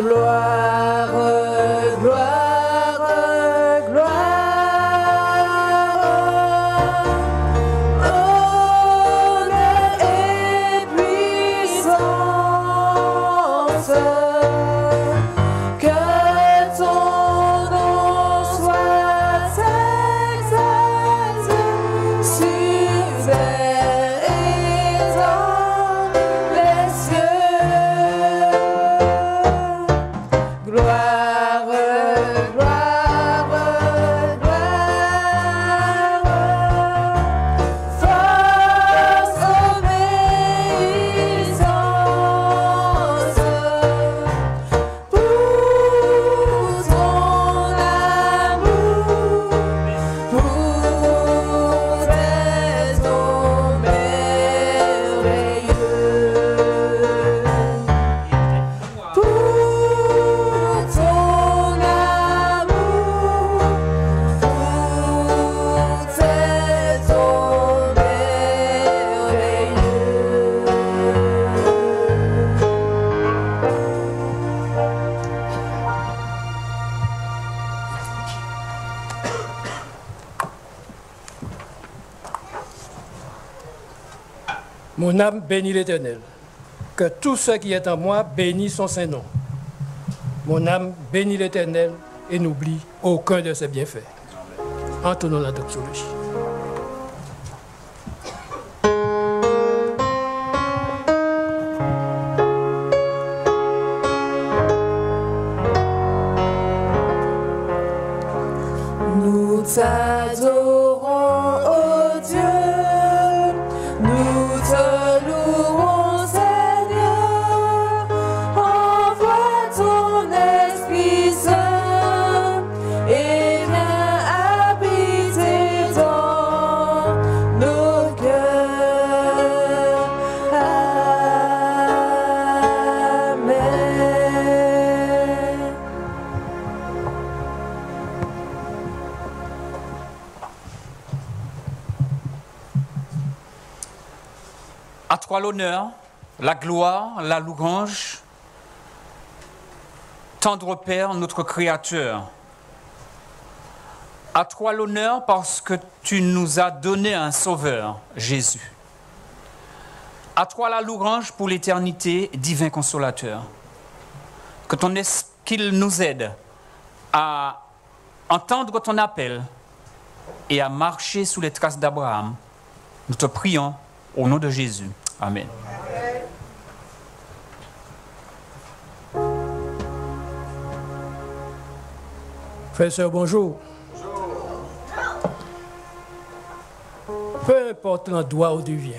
Gloire, gloire, gloire. Honneur et puissance. Que ton nom soit exalté sur terre et dans les cieux. Gloire, gloire, gloire. Force, obéissance. Pour ton amour, pour tes dons merveilleux. Pour ton amour, pour tes dons Mon âme bénit l'Éternel. Que tout ce qui est en moi bénisse son saint nom. Mon âme bénit l'Éternel et n'oublie aucun de ses bienfaits. Entonnons la doxologie. Nous t'adorons, ô Dieu, nous te louons, Seigneur. Envoie ton Esprit Saint et viens habiter dans nos cœurs. Amen. À toi l'honneur, la gloire, la louange, tendre Père, notre Créateur. À toi l'honneur parce que tu nous as donné un Sauveur, Jésus. À toi la louange pour l'éternité, divin consolateur. Qu'il nous aide à entendre ton appel et à marcher sous les traces d'Abraham. Nous te prions au nom de Jésus. Amen. Frères et sœurs, bonjour. Peu importe l'endroit où tu viens,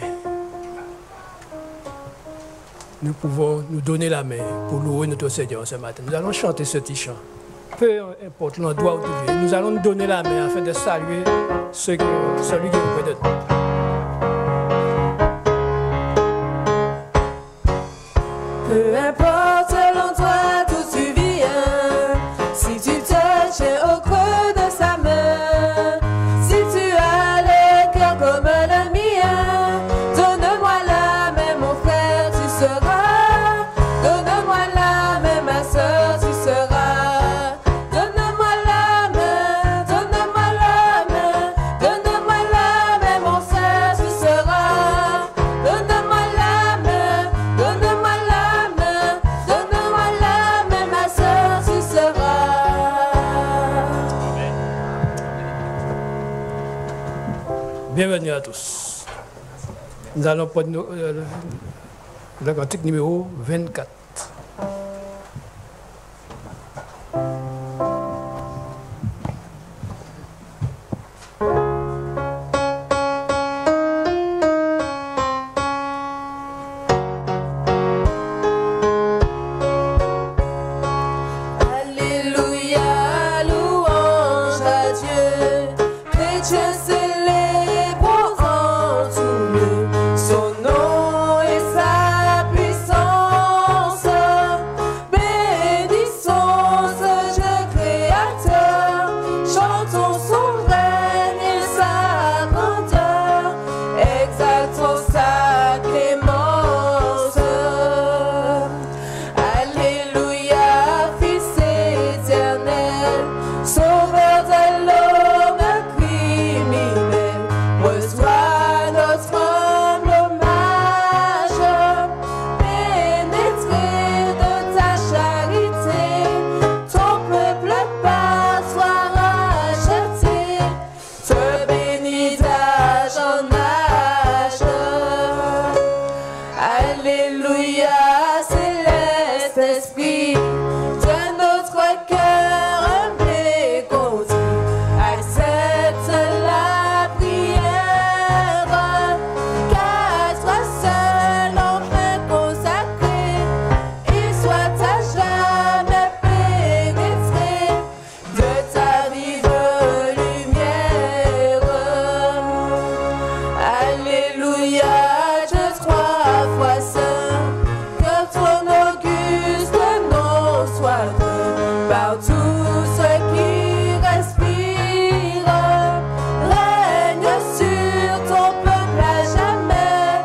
nous pouvons nous donner la main pour louer notre Seigneur ce matin. Nous allons chanter ce petit chant. Peu importe l'endroit où tu viens, nous allons nous donner la main afin de saluer celui qui est auprès de nous. Peu importe l'endroit où tu viens, si tu te tiens au creux de sa main, si tu as le cœur comme le mien, donne-moi la main, mon frère, tu seras. Donne-moi la main, ma soeur, tu seras. Donne-moi la main, donne-moi la main, donne-moi la main, mon frère, tu seras. Donne-moi la main, donne-moi la main, donne-moi la main, ma soeur, tu seras. Bienvenue à tous. Nous allons prendre le cantique numéro 24. Alléluia, louange à Dieu, chrétiens célébrons en tout lieu son nom et sa puissance. Alléluia, céleste esprit, de notre cœur humble et contrit, accepte la prière, qu'à toi seul enfin consacré, et soit à jamais pénétré de ta vive lumière. Alléluia. Par tout ce qui respire, règne sur ton peuple à jamais,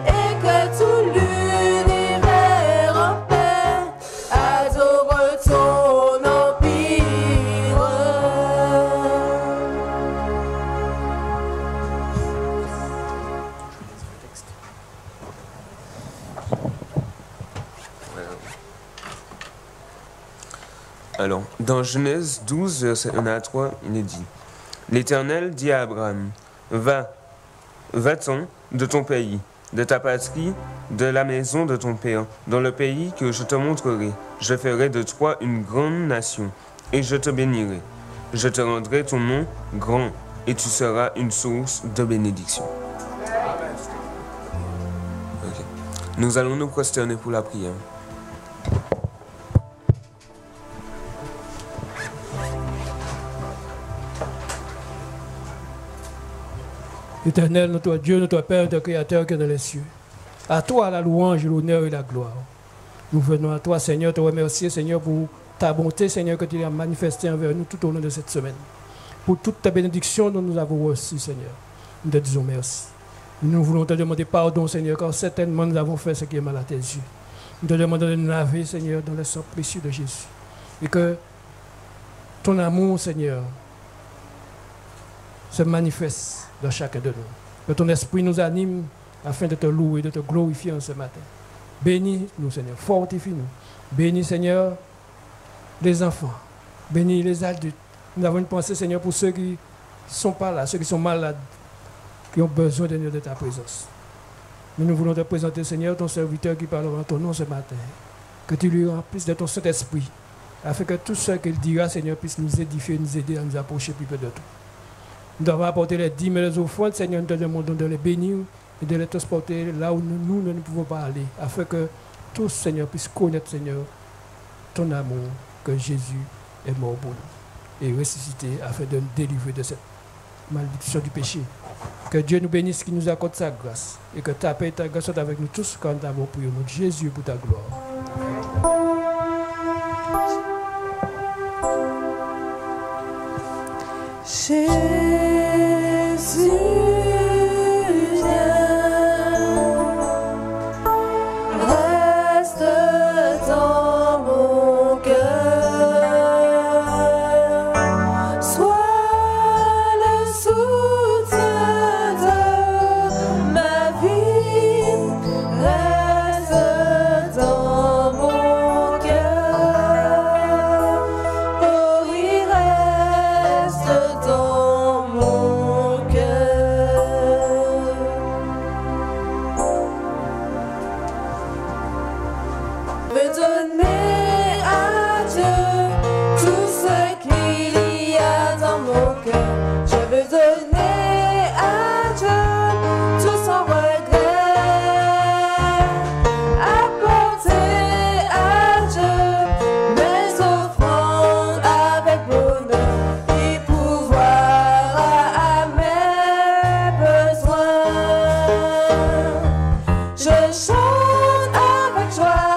et que tout l'univers en paix adore ton empire. Alors, dans Genèse 12, verset 1 à 3, il est dit « L'Éternel dit à Abraham, va-t'en de ton pays, de ta patrie, de la maison de ton père, dans le pays que je te montrerai. Je ferai de toi une grande nation, et je te bénirai. Je te rendrai ton nom grand, et tu seras une source de bénédiction. » Okay. Nous allons nous prosterner pour la prière. Éternel, notre Dieu, notre Père, notre Créateur qui est dans les cieux. À toi la louange, l'honneur et la gloire. Nous venons à toi, Seigneur, te remercier, Seigneur, pour ta bonté, Seigneur, que tu as manifestée envers nous tout au long de cette semaine. Pour toute ta bénédiction dont nous avons reçue, Seigneur. Nous te disons merci. Nous voulons te demander pardon, Seigneur, car certainement nous avons fait ce qui est mal à tes yeux. Nous te demandons de nous laver, Seigneur, dans le sang précieux de Jésus. Et que ton amour, Seigneur, se manifeste dans chacun de nous. Que ton esprit nous anime afin de te louer, de te glorifier en ce matin. Bénis-nous, Seigneur. Fortifie-nous. Bénis, Seigneur, les enfants. Bénis les adultes. Nous avons une pensée, Seigneur, pour ceux qui ne sont pas là, ceux qui sont malades, qui ont besoin de ta présence. Mais nous voulons te présenter, Seigneur, ton serviteur qui parle en ton nom ce matin. Que tu lui remplisses de ton Saint-Esprit, afin que tout ce qu'il dira, Seigneur, puisse nous édifier, nous aider à nous approcher plus près de toi. Nous devons apporter les dîmes et les offrandes, Seigneur, nous te demandons de les bénir et de les transporter là où nous ne pouvons pas aller, afin que tous, Seigneur, puissent connaître, Seigneur, ton amour, que Jésus est mort pour nous et ressuscité afin de nous délivrer de cette malédiction du péché. Que Dieu nous bénisse, qu'il nous accorde sa grâce et que ta paix et ta grâce soient avec nous tous quand nous avons prié au nom de Jésus pour ta gloire. Jésus reste dans mon cœur, sois le soutien de ma vie, reste dans mon cœur, oh oui, reste dans mon cœur. Je veux donner à Dieu tout ce qu'il y a dans mon cœur. Je veux donner à Dieu tout sans regret. Apporter à Dieu mes offrandes avec bonheur et pouvoir à mes besoins. Je chante avec joie,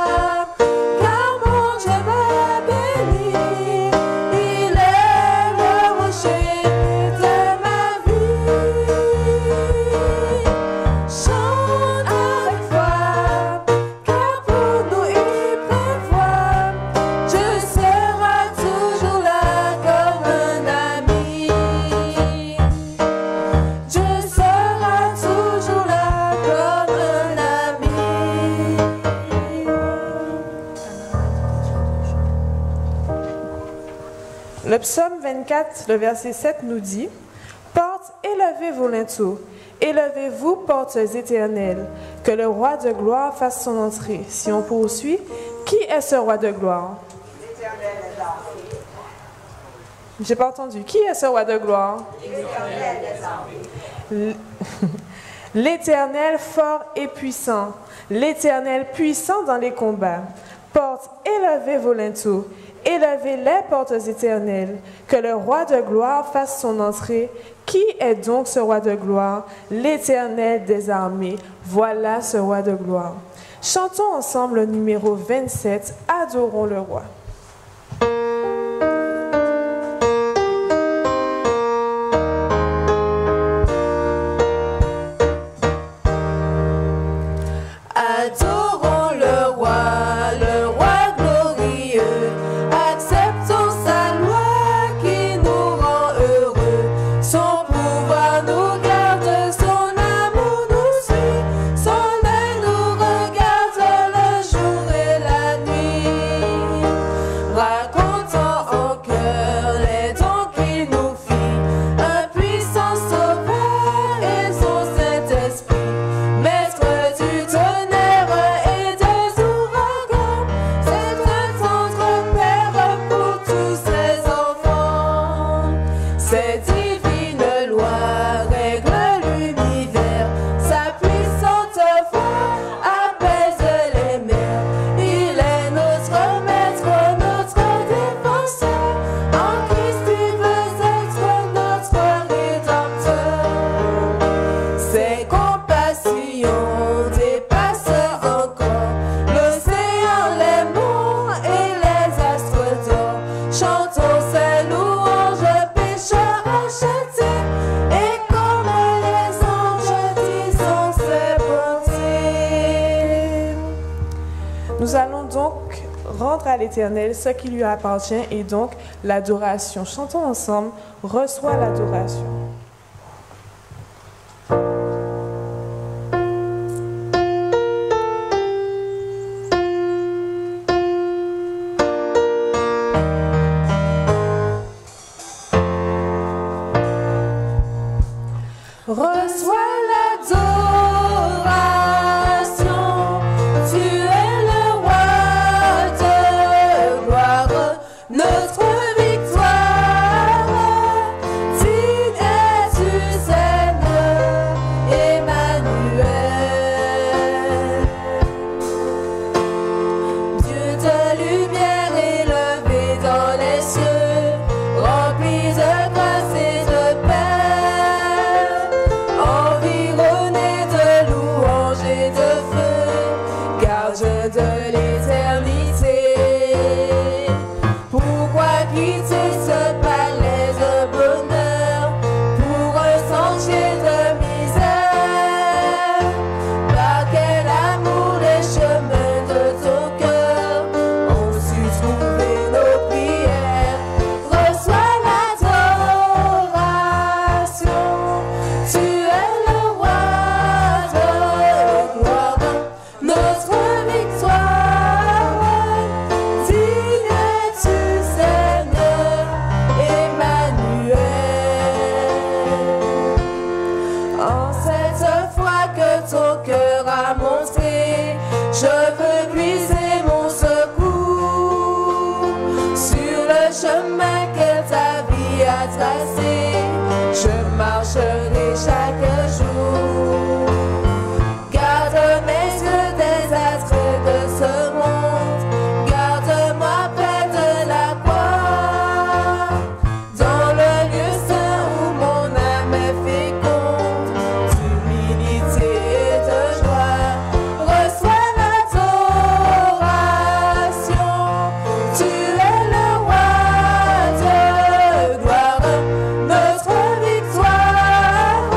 car mon Dieu m'a béni. Il est le rocher de ma vie. Chante avec foi, car pour nous il prévoit. Dieu sera toujours là comme un ami. Dieu sera toujours là comme un ami. Le psaume 24, le verset 7 nous dit « Portes, élevez vos linteaux, élevez-vous, portes éternelles, que le roi de gloire fasse son entrée. Si on poursuit, qui est ce roi de gloire? J'ai pas entendu. Qui est ce roi de gloire? L'Éternel fort et puissant, l'Éternel puissant dans les combats. Portes, élevez vos linteaux, élevez les portes éternelles, que le roi de gloire fasse son entrée. Qui est donc ce roi de gloire? L'Éternel des armées. Voilà ce roi de gloire. Chantons ensemble le numéro 27, Adorons le roi. Adorons le roi glorieux. Acceptons sa loi qui nous rend heureux. Son pouvoir nous garde, son amour nous suit. Son œil nous regarde le jour et la nuit. Racontant en cœur les dons qu'il nous fit. Un puissant sauveur et son Saint-Esprit. Maître du tonnerre et des ouragans, c'est un tendre père pour tous ses enfants. Ses divines lois règlent l'univers, sa puissante voix apaise les mers. Il est notre maître, notre défenseur, en Christ il veut être notre rédempteur. Ses compassions dépassent encore l'océan, les monts et les astres d'or. Chantons ses louanges, pécheurs rachetés, et comme les anges disons ses bontés. Nous allons donc rendre à l'Éternel ce qui lui appartient et donc l'adoration. Chantons ensemble, reçois l'adoration. Reçois l'adoration, tu es le roi de gloire, notre victoire. Digne es-tu, Seigneur, Emmanuel. Dieu de lumière élevé dans les cieux, rempli de grâce et de paix, environné de louanges et de feu, gage de l'éternité. Pourquoi quitter ce palais de bonheur pour un sentier de misère? Par quel amour les chemins de ton cœur ont su trouver nos prières? Reçois l'adoration, tu es le roi de gloire, notre victoire. Digne es-tu, Seigneur, Emmanuel. En cette foi que ton cœur a montré, je veux puiser mon secours sur le chemin que ta vie a tracé. Je marcherai chaque jour. Garde mes yeux des attraits de ce monde. Garde-moi près de la croix, dans le lieu saint où mon âme est féconde, d'humilité et de joie. Reçois l'adoration, tu es le roi de gloire, notre victoire.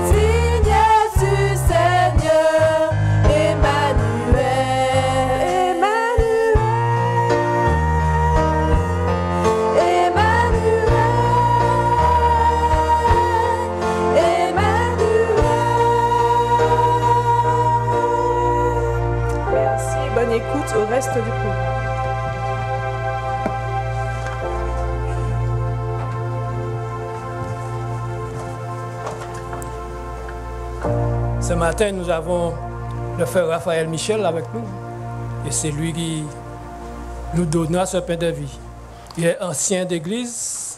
Digne es-tu, Seigneur, Emmanuel. Merci et bonne écoute au reste du programme. Ce matin, nous avons le frère Raphaël Michel avec nous. Et c'est lui qui nous donnera ce pain de vie. Il est ancien d'église,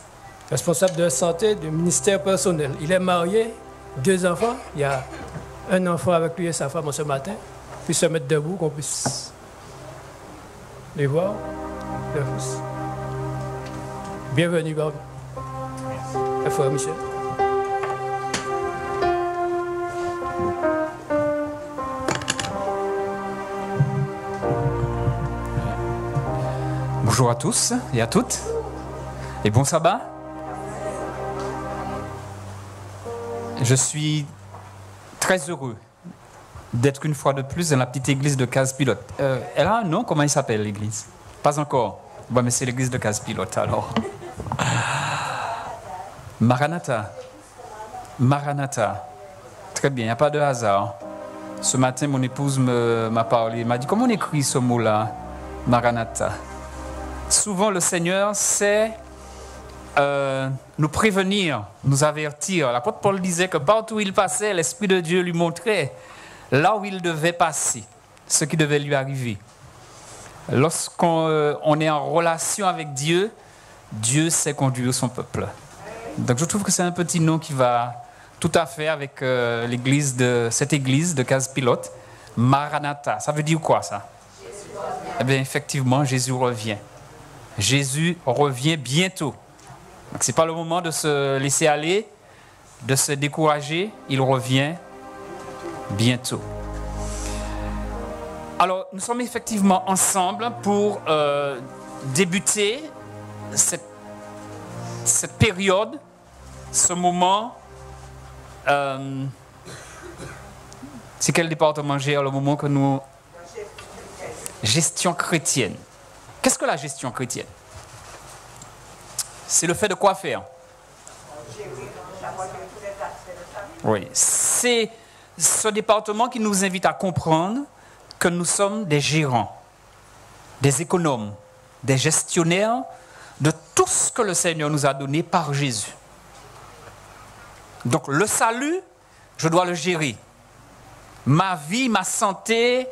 responsable de santé, du ministère personnel. Il est marié, 2 enfants. Il y a un enfant avec lui et sa femme ce matin. Puis se mettre debout, qu'on puisse les voir. Bienvenue, Barbe. Le frère Michel. Bonjour à tous et à toutes. Et bon sabbat. Je suis très heureux d'être une fois de plus dans la petite église de Case-Pilote. Elle a un nom? Comment il s'appelle l'église? Pas encore. Bon, mais c'est l'église de Case-Pilote alors. Maranatha. Maranatha. Très bien, il n'y a pas de hasard. Ce matin, mon épouse m'a parlé, m'a dit comment on écrit ce mot-là? Maranatha. Souvent, le Seigneur sait nous prévenir, nous avertir. L'apôtre Paul disait que partout où il passait, l'Esprit de Dieu lui montrait là où il devait passer, ce qui devait lui arriver. Lorsqu'on est en relation avec Dieu, Dieu sait conduire son peuple. Donc je trouve que c'est un petit nom qui va tout à fait avec cette église de Case-Pilote. Maranatha, ça veut dire quoi ça? Eh bien effectivement, Jésus revient. Jésus revient bientôt. Donc ce n'est pas le moment de se laisser aller, de se décourager. Il revient bientôt. Alors, nous sommes effectivement ensemble pour débuter cette période, ce moment. C'est quel département gère le moment que nous... Gestion chrétienne. Qu'est-ce que la gestion chrétienne? C'est le fait de quoi faire? Oui, c'est ce département qui nous invite à comprendre que nous sommes des gérants, des économes, des gestionnaires de tout ce que le Seigneur nous a donné par Jésus. Donc le salut, je dois le gérer. Ma vie, ma santé,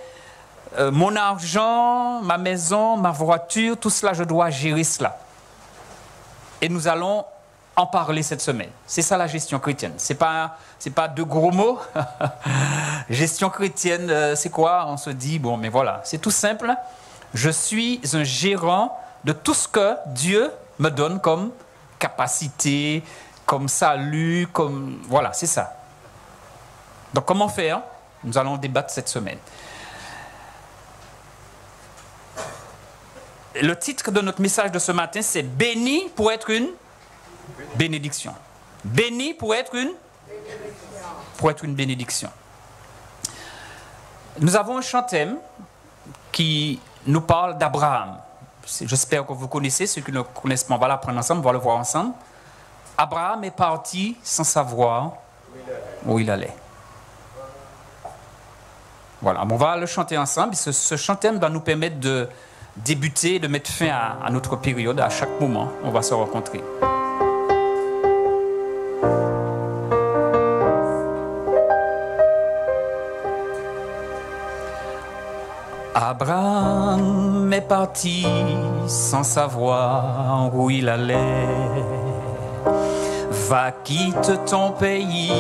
mon argent, ma maison, ma voiture, tout cela, je dois gérer cela. Et nous allons en parler cette semaine. C'est ça la gestion chrétienne. C'est pas deux gros mots. Gestion chrétienne, c'est quoi? On se dit, bon, mais voilà, c'est tout simple. Je suis un gérant de tout ce que Dieu me donne comme capacité, comme salut, comme... Voilà, c'est ça. Donc, comment faire? Nous allons débattre cette semaine. Le titre de notre message de ce matin, c'est « Béni pour être une bénédiction ». Béni pour être une bénédiction. Nous avons un chant thème qui nous parle d'Abraham. J'espère que vous connaissez, ceux qui ne connaissent pas, on va l'apprendre ensemble, on va le voir ensemble. Abraham est parti sans savoir où il allait. Voilà, on va le chanter ensemble. Ce chant thème va nous permettre de débuter, de mettre fin à notre période. À chaque moment, on va se rencontrer. Abraham est parti sans savoir où il allait. Va, quitte ton pays,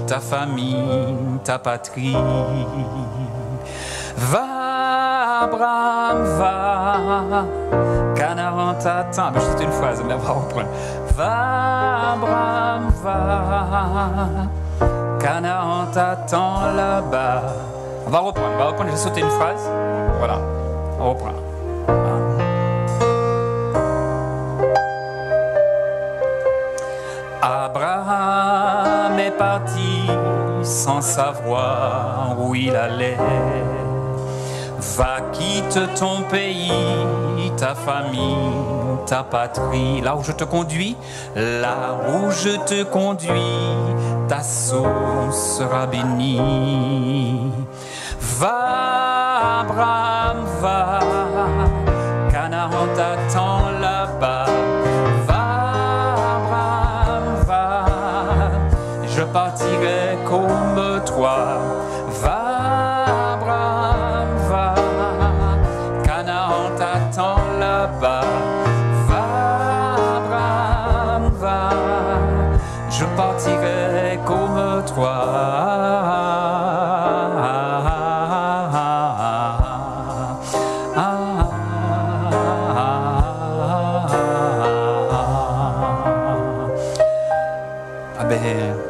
ta famille, ta patrie. Va, Abraham, va, Canaan t'attend. C'est une phrase, mais on va reprendre. Va, Abraham, va, Canaan t'attend là-bas. On va reprendre, j'ai sauté une phrase. Voilà, on reprend. Abraham est parti sans savoir où il allait. Va, quitte ton pays, ta famille, ta patrie. Là où je te conduis, là où je te conduis, ta source sera bénie. Va, Abraham, va, Canaan t'attend là-bas. Va, Abraham, va, je partirai comme toi. toi. Va, Abraham, va, Canaan t'attend là-bas. Va, Abraham, va, je partirai comme toi.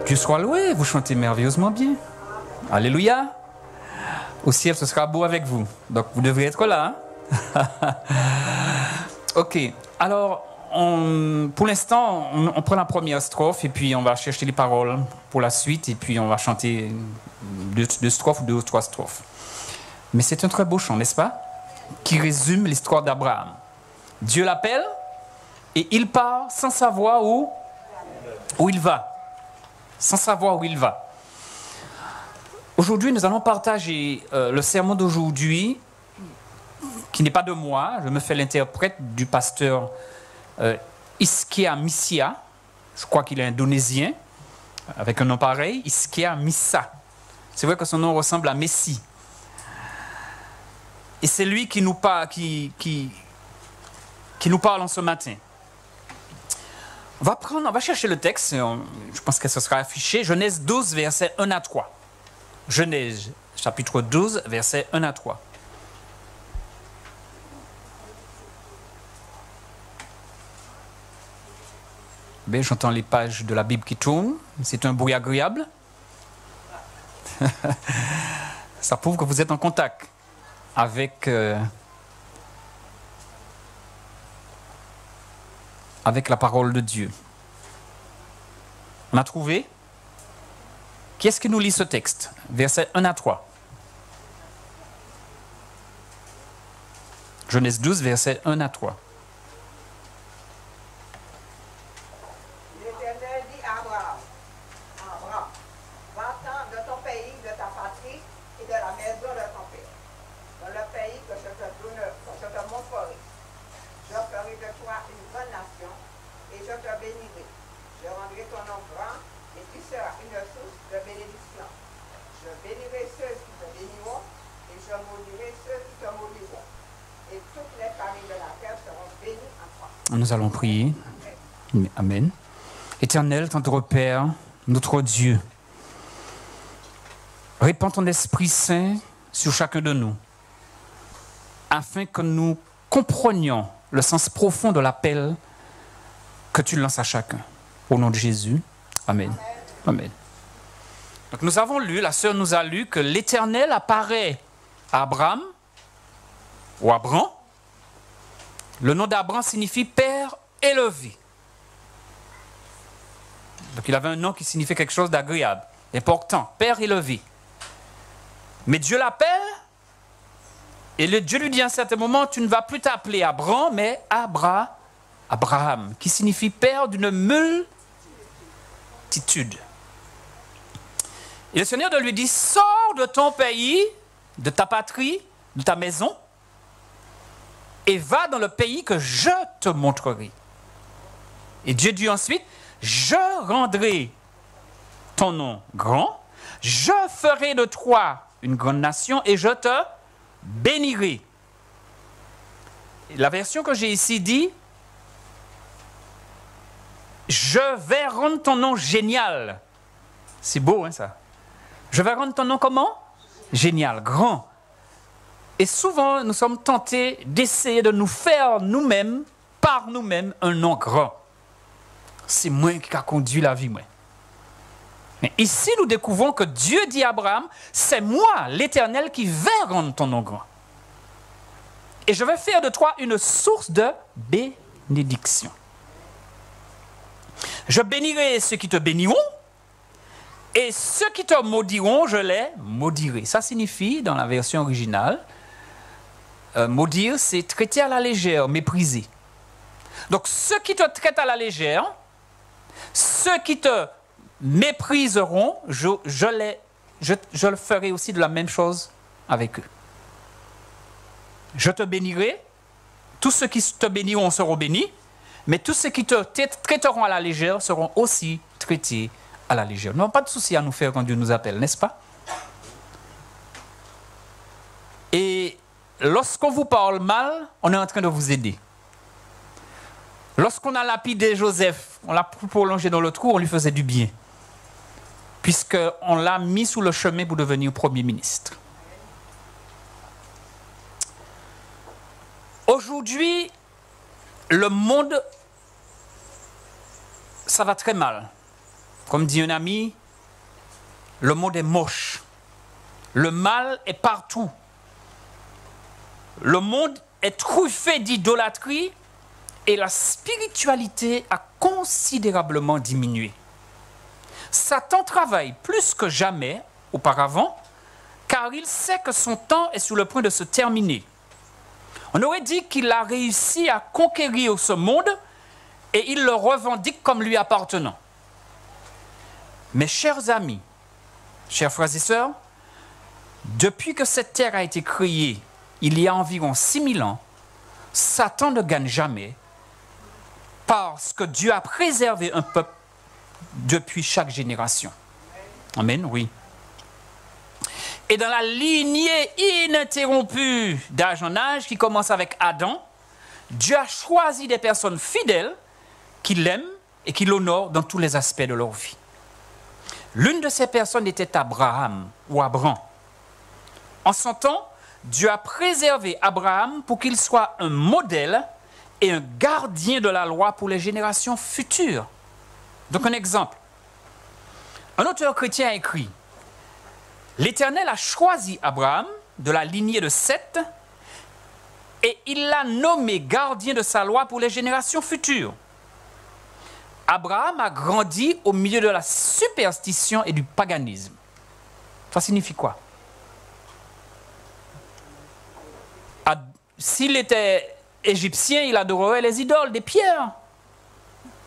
Dieu soit loué, vous chantez merveilleusement bien. Alléluia. Au ciel, ce sera beau avec vous. Donc, vous devrez être là. Hein? Ok. Alors, pour l'instant, on prend la première strophe et puis on va chercher les paroles pour la suite et puis on va chanter deux strophes, 2 ou 3 strophes. Mais c'est un très beau chant, n'est-ce pas? Qui résume l'histoire d'Abraham. Dieu l'appelle et il part sans savoir où il va. Sans savoir où il va. Aujourd'hui, nous allons partager le sermon d'aujourd'hui, qui n'est pas de moi. Je me fais l'interprète du pasteur Iskia Missia. Je crois qu'il est indonésien, avec un nom pareil, Iskia Missa. C'est vrai que son nom ressemble à Messie. Et c'est lui qui nous parle en ce matin. On va chercher le texte, je pense que ce sera affiché, Genèse 12, versets 1 à 3. Genèse, chapitre 12, versets 1 à 3. Bien, j'entends les pages de la Bible qui tournent, c'est un bruit agréable. Ça prouve que vous êtes en contact avec la parole de Dieu. On a trouvé? Qui est-ce qui nous lit ce texte? Versets 1 à 3. Genèse 12, versets 1 à 3. L'Éternel dit à Abraham, va-t'en de ton pays, de ta patrie et de la maison de ton père, dans le pays que je te montrerai. Je ferai de toi une bonne nation et je te bénirai. Je rendrai ton nom grand et tu seras une source de bénédiction. Je bénirai ceux qui te béniront et je maudirai ceux qui te maudiront. Et toutes les familles de la terre seront bénies en toi. Nous allons prier. Amen. Éternel, tendre Père, notre Dieu, répands ton Esprit Saint sur chacun de nous, afin que nous comprenions le sens profond de l'appel que tu lances à chacun. Au nom de Jésus. Amen. Amen. Donc nous avons lu, la sœur nous a lu que l'Éternel apparaît à Abraham, ou Abram. Le nom d'Abram signifie Père élevé. Donc il avait un nom qui signifiait quelque chose d'agréable, d'important, Père élevé. Mais Dieu l'appelle, et Dieu lui dit à un certain moment, tu ne vas plus t'appeler Abram, mais Abraham, qui signifie Père d'une multitude. Et le Seigneur lui dit, sors de ton pays, de ta patrie, de ta maison, et va dans le pays que je te montrerai. Et Dieu dit ensuite, je rendrai ton nom grand, je ferai de toi une grande nation et je te bénirai. La version que j'ai ici dit, je vais rendre ton nom génial. C'est beau, hein, ça? Je vais rendre ton nom comment? Génial, grand. Et souvent, nous sommes tentés d'essayer de nous faire nous-mêmes, par nous-mêmes, un nom grand. C'est moi qui a conduit la vie, moi. Mais ici, nous découvrons que Dieu dit à Abraham, c'est moi, l'Éternel, qui vais rendre ton nom grand. Et je vais faire de toi une source de bénédiction. Je bénirai ceux qui te béniront, et ceux qui te maudiront, je les maudirai. Ça signifie, dans la version originale, maudire, c'est traiter à la légère, mépriser. Donc, ceux qui te traitent à la légère, ceux qui te mépriseront, je le ferai aussi de la même chose avec eux. Je te bénirai, tous ceux qui te béniront seront bénis, mais tous ceux qui te traiteront à la légère seront aussi traités à la légère. Nous n'avons pas de souci à nous faire quand Dieu nous appelle, n'est-ce pas? lorsqu'on vous parle mal, on est en train de vous aider. Lorsqu'on a lapidé Joseph, on l'a prolongé dans le trou, on lui faisait du bien. Puisqu'on l'a mis sous le chemin pour devenir Premier ministre. Aujourd'hui, le monde, ça va très mal. Comme dit un ami, le monde est moche. Le mal est partout. Le monde est truffé d'idolâtrie et la spiritualité a considérablement diminué. Satan travaille plus que jamais auparavant, car il sait que son temps est sur le point de se terminer. On aurait dit qu'il a réussi à conquérir ce monde et il le revendique comme lui appartenant. Mes chers amis, chers frères et sœurs, depuis que cette terre a été créée, il y a environ 6000 ans, Satan ne gagne jamais parce que Dieu a préservé un peuple depuis chaque génération. Amen, oui. Et dans la lignée ininterrompue d'âge en âge qui commence avec Adam, Dieu a choisi des personnes fidèles qui l'aiment et qui l'honorent dans tous les aspects de leur vie. L'une de ces personnes était Abraham ou Abram. En son temps, Dieu a préservé Abraham pour qu'il soit un modèle et un gardien de la loi pour les générations futures. Donc un exemple. Un auteur chrétien a écrit « L'Éternel a choisi Abraham de la lignée de Seth et il l'a nommé gardien de sa loi pour les générations futures. Abraham a grandi au milieu de la superstition et du paganisme. » Ça signifie quoi? S'il était égyptien, il adorerait les idoles, des pierres,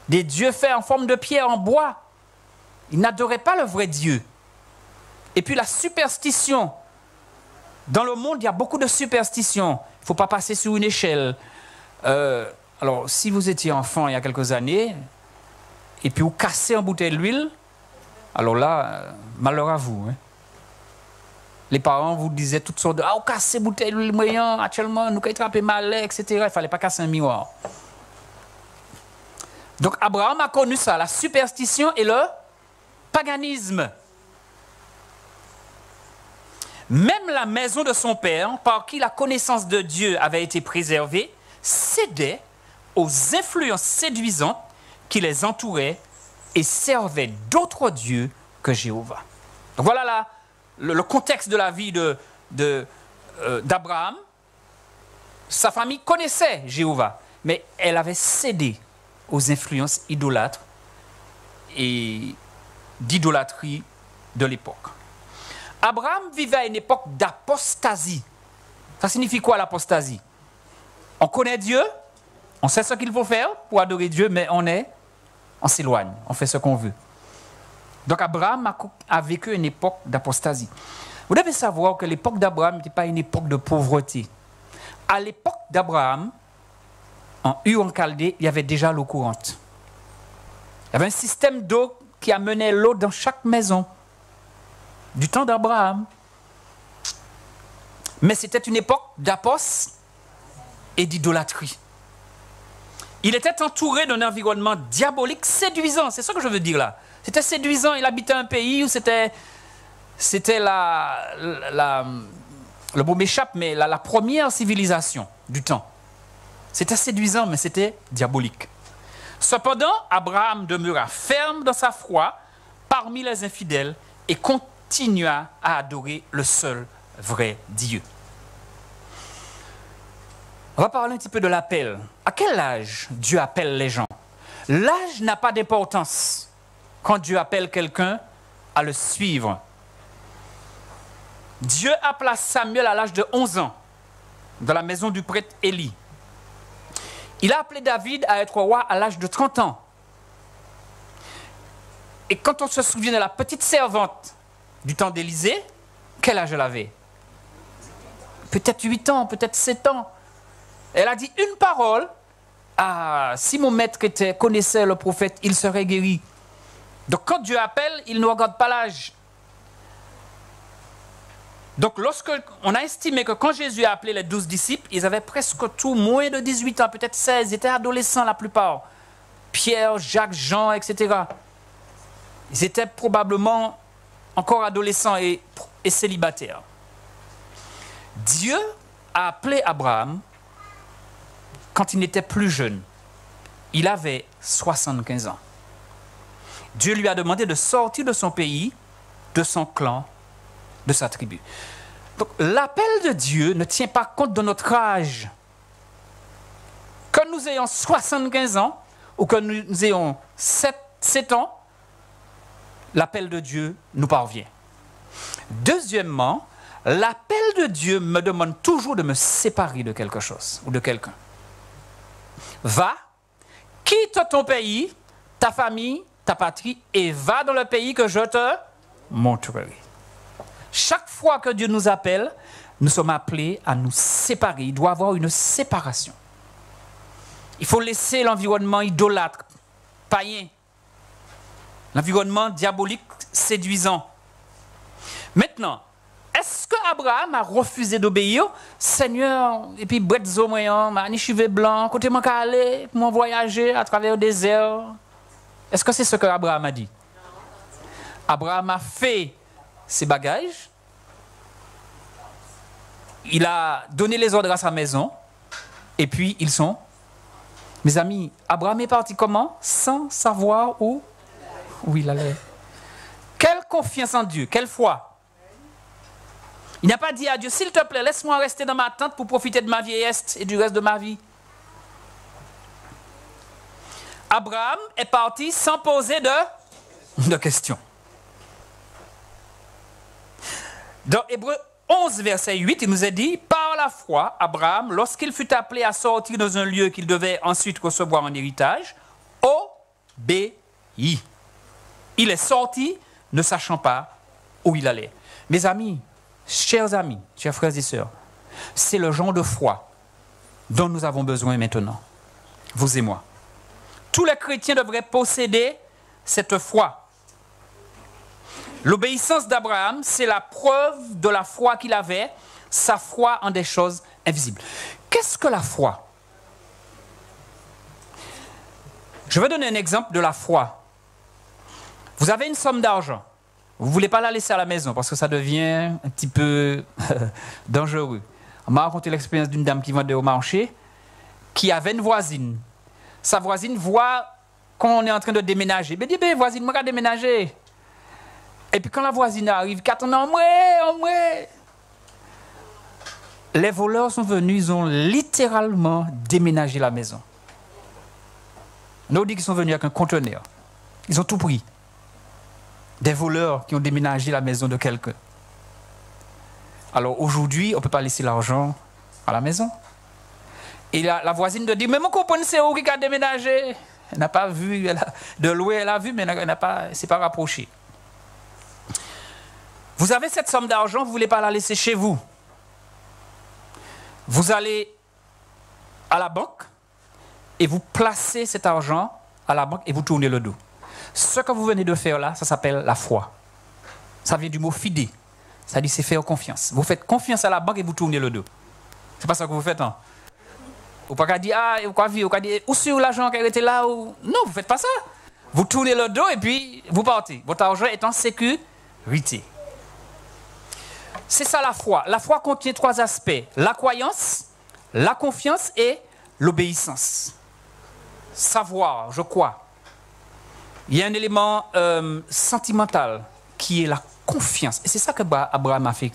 des dieux faits en forme de pierre, en bois. Il n'adorait pas le vrai Dieu. Et puis la superstition. Dans le monde, il y a beaucoup de superstitions. Il ne faut pas passer sur une échelle. Alors, si vous étiez enfant il y a quelques années, et puis vous cassez une bouteille d'huile, alors là, malheur à vous. Hein. Les parents vous disaient toutes sortes de « Ah, vous cassez une bouteille d'huile moyen, actuellement, nous avons attrapé mal, etc. » Il ne fallait pas casser un miroir. Donc, Abraham a connu ça, la superstition et le paganisme. Même la maison de son père, par qui la connaissance de Dieu avait été préservée, cédait aux influences séduisantes qui les entouraient et servaient d'autres dieux que Jéhovah. Donc voilà là, le contexte de la vie d'Abraham. Sa famille connaissait Jéhovah, mais elle avait cédé aux influences idolâtres et d'idolâtrie de l'époque. Abraham vivait à une époque d'apostasie. Ça signifie quoi l'apostasie? On connaît Dieu, on sait ce qu'il faut faire pour adorer Dieu, mais on s'éloigne, on fait ce qu'on veut. Donc Abraham a vécu une époque d'apostasie. Vous devez savoir que l'époque d'Abraham n'était pas une époque de pauvreté. À l'époque d'Abraham, en Ur en Chaldée, il y avait déjà l'eau courante. Il y avait un système d'eau qui amenait l'eau dans chaque maison. Du temps d'Abraham. Mais c'était une époque d'apos et d'idolâtrie. Il était entouré d'un environnement diabolique séduisant. C'est ça que je veux dire là. C'était séduisant. Il habitait un pays où c'était le mot m'échappe, mais la première civilisation du temps. C'était séduisant, mais c'était diabolique. Cependant, Abraham demeura ferme dans sa foi parmi les infidèles et continua à adorer le seul vrai Dieu. On va parler un petit peu de l'appel. À quel âge Dieu appelle les gens? L'âge n'a pas d'importance quand Dieu appelle quelqu'un à le suivre. Dieu appela Samuel à l'âge de 11 ans dans la maison du prêtre Élie. Il a appelé David à être roi à l'âge de 30 ans. Et quand on se souvient de la petite servante du temps d'Élisée, quel âge elle avait? Peut-être 8 ans, peut-être 7 ans. Elle a dit une parole. Ah, si mon maître connaissait le prophète, il serait guéri. Donc quand Dieu appelle, il ne regarde pas l'âge. Donc, on a estimé que quand Jésus a appelé les 12 disciples, ils avaient presque tous moins de 18 ans, peut-être 16, ils étaient adolescents la plupart. Pierre, Jacques, Jean, etc. Ils étaient probablement encore adolescents et célibataires. Dieu a appelé Abraham quand il n'était plus jeune. Il avait 75 ans. Dieu lui a demandé de sortir de son pays, de son clan, de sa tribu. Donc l'appel de Dieu ne tient pas compte de notre âge. Que nous ayons 75 ans ou que nous ayons 7 ans, l'appel de Dieu nous parvient. Deuxièmement, l'appel de Dieu me demande toujours de me séparer de quelque chose ou de quelqu'un. Va, quitte ton pays, ta famille, ta patrie et va dans le pays que je te montrerai. Chaque fois que Dieu nous appelle, nous sommes appelés à nous séparer. Il doit y avoir une séparation. Il faut laisser l'environnement idolâtre, païen, l'environnement diabolique, séduisant. Maintenant, est-ce que Abraham a refusé d'obéir? Seigneur, et puis bretzo moyen, mani cheveux blancs, côté moi aller, moi voyager à travers le désert. Est-ce que c'est ce que Abraham a dit? Abraham a fait ses bagages. Il a donné les ordres à sa maison. Et puis ils sont. Mes amis, Abraham est parti comment? Sans savoir où il allait. Quelle confiance en Dieu, quelle foi. Il n'a pas dit à Dieu, s'il te plaît, laisse-moi rester dans ma tente pour profiter de ma vieillesse et du reste de ma vie. Abraham est parti sans poser de questions. Dans Hébreux 11, verset 8, il nous est dit, par la foi, Abraham, lorsqu'il fut appelé à sortir dans un lieu qu'il devait ensuite recevoir en héritage, obéit. Il est sorti, ne sachant pas où il allait. Mes amis, chers frères et sœurs, c'est le genre de foi dont nous avons besoin maintenant, vous et moi. Tous les chrétiens devraient posséder cette foi. L'obéissance d'Abraham, c'est la preuve de la foi qu'il avait, sa foi en des choses invisibles. Qu'est-ce que la foi? Je vais donner un exemple de la foi. Vous avez une somme d'argent. Vous ne voulez pas la laisser à la maison parce que ça devient un petit peu dangereux. On m'a raconté l'expérience d'une dame qui vendait au marché, qui avait une voisine. Sa voisine voit qu'on est en train de déménager. Elle dit, voisine, moi, je vais déménager. Et puis quand la voisine arrive, les voleurs sont venus, ils ont littéralement déménagé la maison. On a dit qu'ils sont venus avec un conteneur. Ils ont tout pris. Des voleurs qui ont déménagé la maison de quelqu'un. Alors aujourd'hui, on ne peut pas laisser l'argent à la maison. Et la voisine te dit, mais mon copain, c'est où qui a déménagé? Elle n'a pas vu, de loin elle a vu, mais elle ne s'est pas rapprochée. Vous avez cette somme d'argent, vous ne voulez pas la laisser chez vous. Vous allez à la banque et vous placez cet argent à la banque et vous tournez le dos. Ce que vous venez de faire là, ça s'appelle la foi. Ça vient du mot fide. Ça dit c'est faire confiance. Vous faites confiance à la banque et vous tournez le dos. C'est pas ça que vous faites, hein? Vous ne pouvez pas dire, où sur l'argent qui était là ou... Non, vous ne faites pas ça. Vous tournez le dos et puis vous partez. Votre argent est en sécurité. C'est ça la foi. La foi contient 3 aspects. La croyance, la confiance et l'obéissance. Savoir, je crois. Il y a un élément sentimental qui est la confiance. Et c'est ça que Abraham a fait.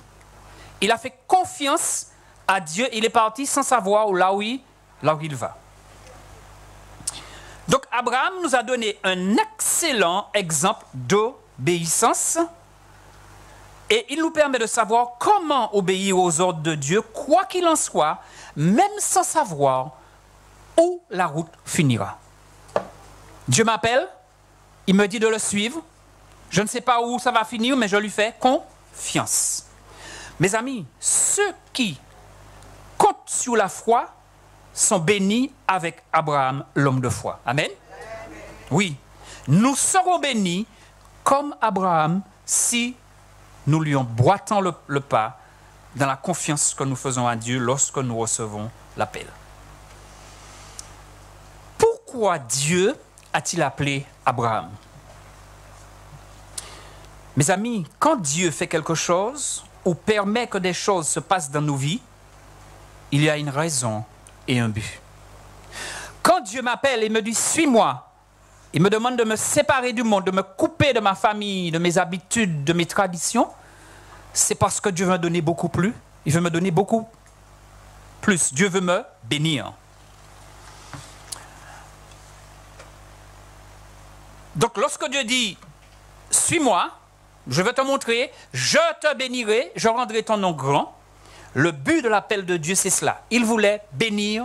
Il a fait confiance à Dieu. Il est parti sans savoir là où il va. Donc Abraham nous a donné un excellent exemple d'obéissance. Et il nous permet de savoir comment obéir aux ordres de Dieu, quoi qu'il en soit, même sans savoir où la route finira. Dieu m'appelle, il me dit de le suivre. Je ne sais pas où ça va finir, mais je lui fais confiance. Mes amis, ceux qui comptent sur la foi sont bénis avec Abraham, l'homme de foi. Amen? Oui, nous serons bénis comme Abraham si nous lui emboîtons le pas dans la confiance que nous faisons à Dieu lorsque nous recevons l'appel. Pourquoi Dieu a-t-il appelé Abraham? Mes amis, quand Dieu fait quelque chose ou permet que des choses se passent dans nos vies, il y a une raison et un but. Quand Dieu m'appelle et me dit « suis-moi », il me demande de me séparer du monde, de me couper de ma famille, de mes habitudes, de mes traditions, c'est parce que Dieu veut me donner beaucoup plus. Il veut me donner beaucoup plus. Dieu veut me bénir. Donc lorsque Dieu dit « suis-moi », je vais te montrer, je te bénirai, je rendrai ton nom grand. Le but de l'appel de Dieu, c'est cela. Il voulait bénir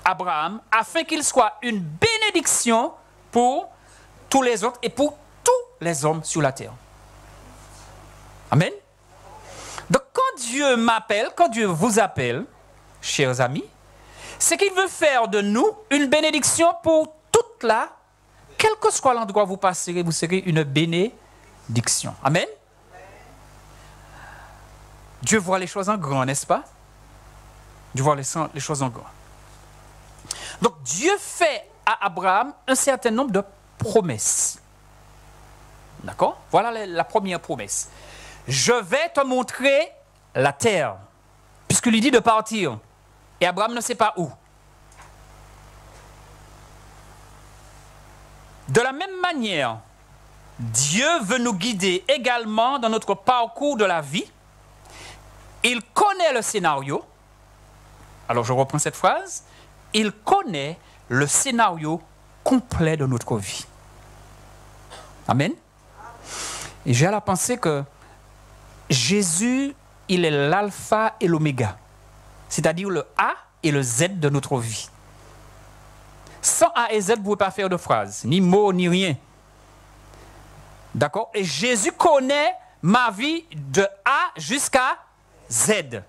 Abraham afin qu'il soit une bénédiction pour tous les autres et pour tous les hommes sur la terre. Amen. Donc quand Dieu m'appelle, quand Dieu vous appelle, chers amis, c'est qu'il veut faire de nous une bénédiction pour toute la, quel que soit l'endroit où vous passerez, vous serez une bénédiction. Amen. Dieu voit les choses en grand, n'est-ce pas? Dieu voit les choses en grand. Donc Dieu fait à Abraham un certain nombre de promesses. D'accord? Voilà la première promesse. Je vais te montrer la terre, puisqu'il lui dit de partir. Et Abraham ne sait pas où. De la même manière, Dieu veut nous guider également dans notre parcours de la vie. Il connaît le scénario. Alors je reprends cette phrase. Il connaît le scénario complet de notre vie. Amen. Et j'ai à la pensée que Jésus, il est l'alpha et l'oméga. C'est-à-dire le A et le Z de notre vie. Sans A et Z, vous ne pouvez pas faire de phrase, ni mot, ni rien. D'accord? Et Jésus connaît ma vie de A jusqu'à Z.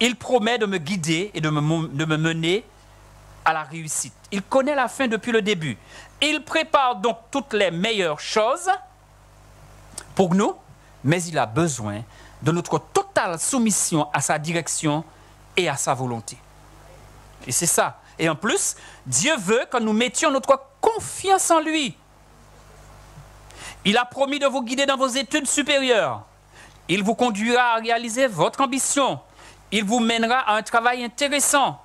Il promet de me guider et de me mener à la réussite. Il connaît la fin depuis le début. Il prépare donc toutes les meilleures choses pour nous, mais il a besoin de notre totale soumission à sa direction et à sa volonté. Et c'est ça. Et en plus, Dieu veut que nous mettions notre confiance en lui. Il a promis de vous guider dans vos études supérieures. Il vous conduira à réaliser votre ambition. Il vous mènera à un travail intéressant.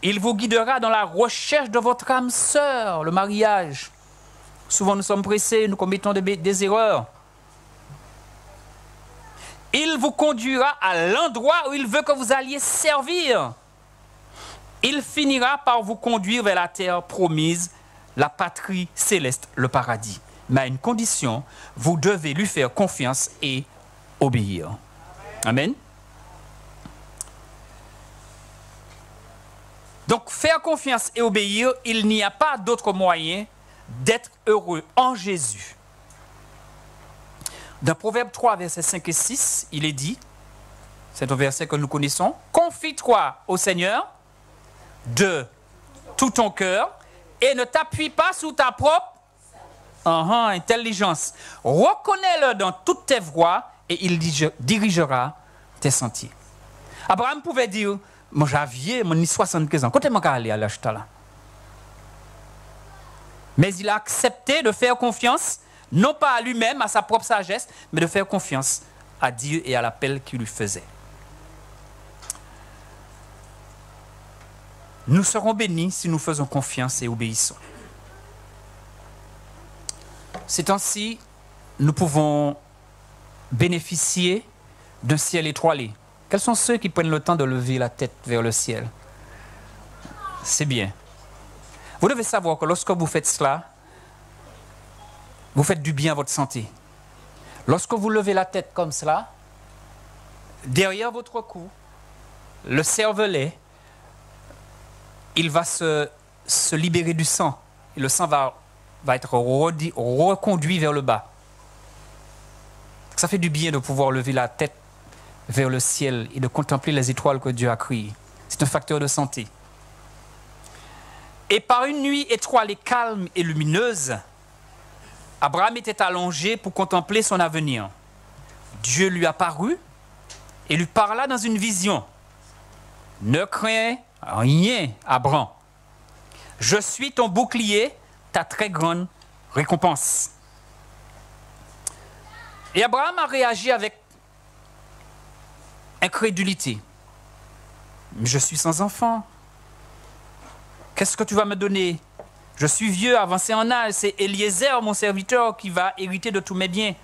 Il vous guidera dans la recherche de votre âme sœur, le mariage. Souvent nous sommes pressés, nous commettons des erreurs. Il vous conduira à l'endroit où il veut que vous alliez servir. Il finira par vous conduire vers la terre promise, la patrie céleste, le paradis. Mais à une condition, vous devez lui faire confiance et obéir. Amen. Donc, faire confiance et obéir, il n'y a pas d'autre moyen d'être heureux en Jésus. Dans Proverbe 3, versets 5 et 6, il est dit, c'est un verset que nous connaissons, « Confie-toi au Seigneur de tout ton cœur et ne t'appuie pas sur ta propre intelligence. Reconnais-le dans toutes tes voies et il dirigera tes sentiers. » Abraham pouvait dire, moi j'avais 75 ans, quand est-ce aller à l'âge là? Mais il a accepté de faire confiance, non pas à lui-même, à sa propre sagesse, mais de faire confiance à Dieu et à l'appel qu'il lui faisait. Nous serons bénis si nous faisons confiance et obéissons. Ces temps-ci, nous pouvons bénéficier d'un ciel étoilé. Quels sont ceux qui prennent le temps de lever la tête vers le ciel? C'est bien. Vous devez savoir que lorsque vous faites cela, vous faites du bien à votre santé. Lorsque vous levez la tête comme cela, derrière votre cou, le cervelet, il va se libérer du sang. Et le sang va être reconduit vers le bas. Ça fait du bien de pouvoir lever la tête vers le ciel et de contempler les étoiles que Dieu a créées. C'est un facteur de santé. Et par une nuit étoilée, calme et lumineuse, Abraham était allongé pour contempler son avenir. Dieu lui apparut et lui parla dans une vision. Ne crains rien, Abraham. Je suis ton bouclier, ta très grande récompense. Et Abraham a réagi avec incrédulité. Je suis sans enfant. Qu'est-ce que tu vas me donner? Je suis vieux, avancé en âge. C'est Eliezer, mon serviteur, qui va hériter de tous mes biens.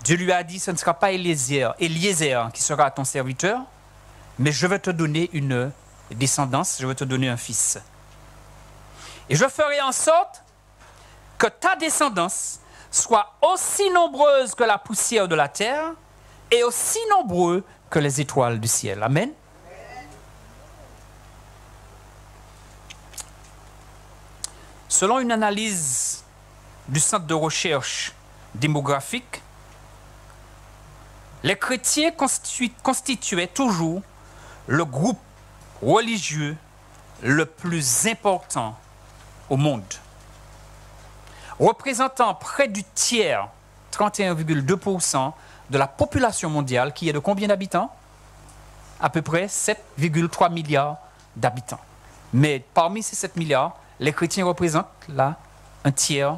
Dieu lui a dit, ce ne sera pas Eliezer qui sera ton serviteur, mais je vais te donner une descendance, je vais te donner un fils. Et je ferai en sorte que ta descendance soit aussi nombreuse que la poussière de la terre et aussi nombreux que les étoiles du ciel. Amen. Selon une analyse du Centre de recherche démographique, les chrétiens constituaient toujours le groupe religieux le plus important au monde, représentant près du tiers, 31,2% de la population mondiale, qui est de combien d'habitants? À peu près 7,3 milliards d'habitants. Mais parmi ces 7 milliards, les chrétiens représentent là un tiers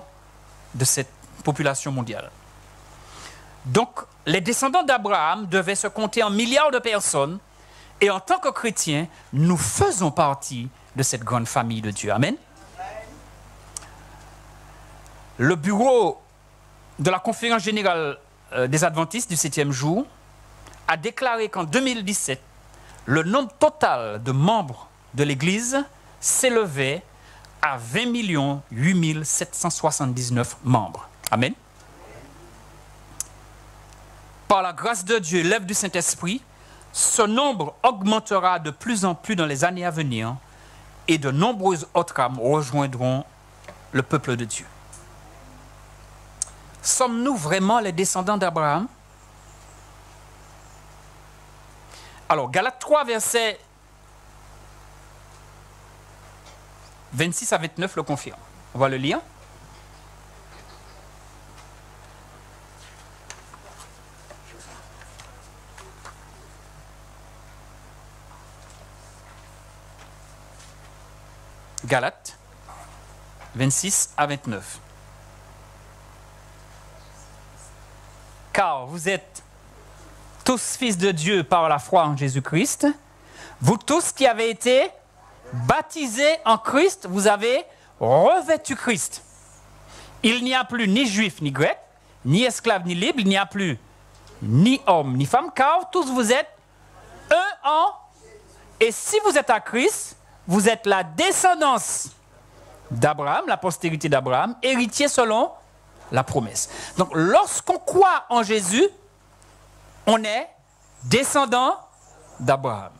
de cette population mondiale. Donc, les descendants d'Abraham devaient se compter en milliards de personnes, et en tant que chrétiens, nous faisons partie de cette grande famille de Dieu. Amen. Le bureau de la Conférence générale des Adventistes du 7e jour a déclaré qu'en 2017, le nombre total de membres de l'Église s'élevait à 20 8 779 membres. Amen. Par la grâce de Dieu et l'œuvre du Saint-Esprit, ce nombre augmentera de plus en plus dans les années à venir et de nombreuses autres âmes rejoindront le peuple de Dieu. Sommes-nous vraiment les descendants d'Abraham? Alors, Galates 3, versets 26 à 29 le confirme. On va le lire. Galates 26 à 29. Car vous êtes tous fils de Dieu par la foi en Jésus-Christ. Vous tous qui avez été baptisés en Christ, vous avez revêtu Christ. Il n'y a plus ni juif ni grec, ni esclave ni libre, il n'y a plus ni homme ni femme, car tous vous êtes un en. Et si vous êtes à Christ, vous êtes la descendance d'Abraham, la postérité d'Abraham, héritier selon la promesse. Donc, lorsqu'on croit en Jésus, on est descendant d'Abraham.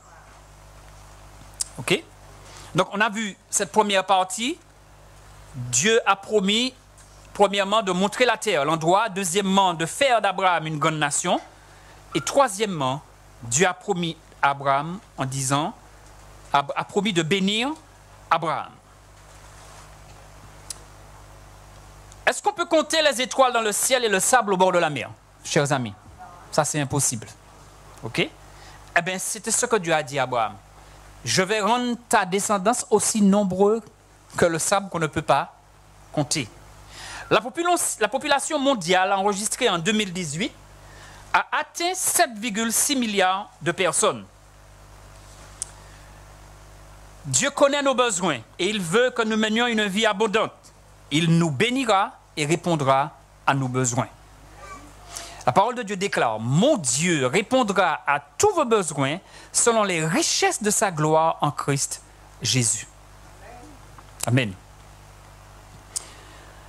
OK? Donc, on a vu cette première partie. Dieu a promis, premièrement, de montrer la terre, l'endroit. Deuxièmement, de faire d'Abraham une grande nation. Et troisièmement, Dieu a promis à Abraham en disant, a promis de bénir Abraham. Est-ce qu'on peut compter les étoiles dans le ciel et le sable au bord de la mer, chers amis? Ça, c'est impossible. OK? Eh bien, c'était ce que Dieu a dit à Abraham. Je vais rendre ta descendance aussi nombreuse que le sable qu'on ne peut pas compter. La population mondiale enregistrée en 2018 a atteint 7,6 milliards de personnes. Dieu connaît nos besoins et il veut que nous menions une vie abondante. Il nous bénira et répondra à nos besoins. La parole de Dieu déclare, « Mon Dieu répondra à tous vos besoins selon les richesses de sa gloire en Christ Jésus. » Amen.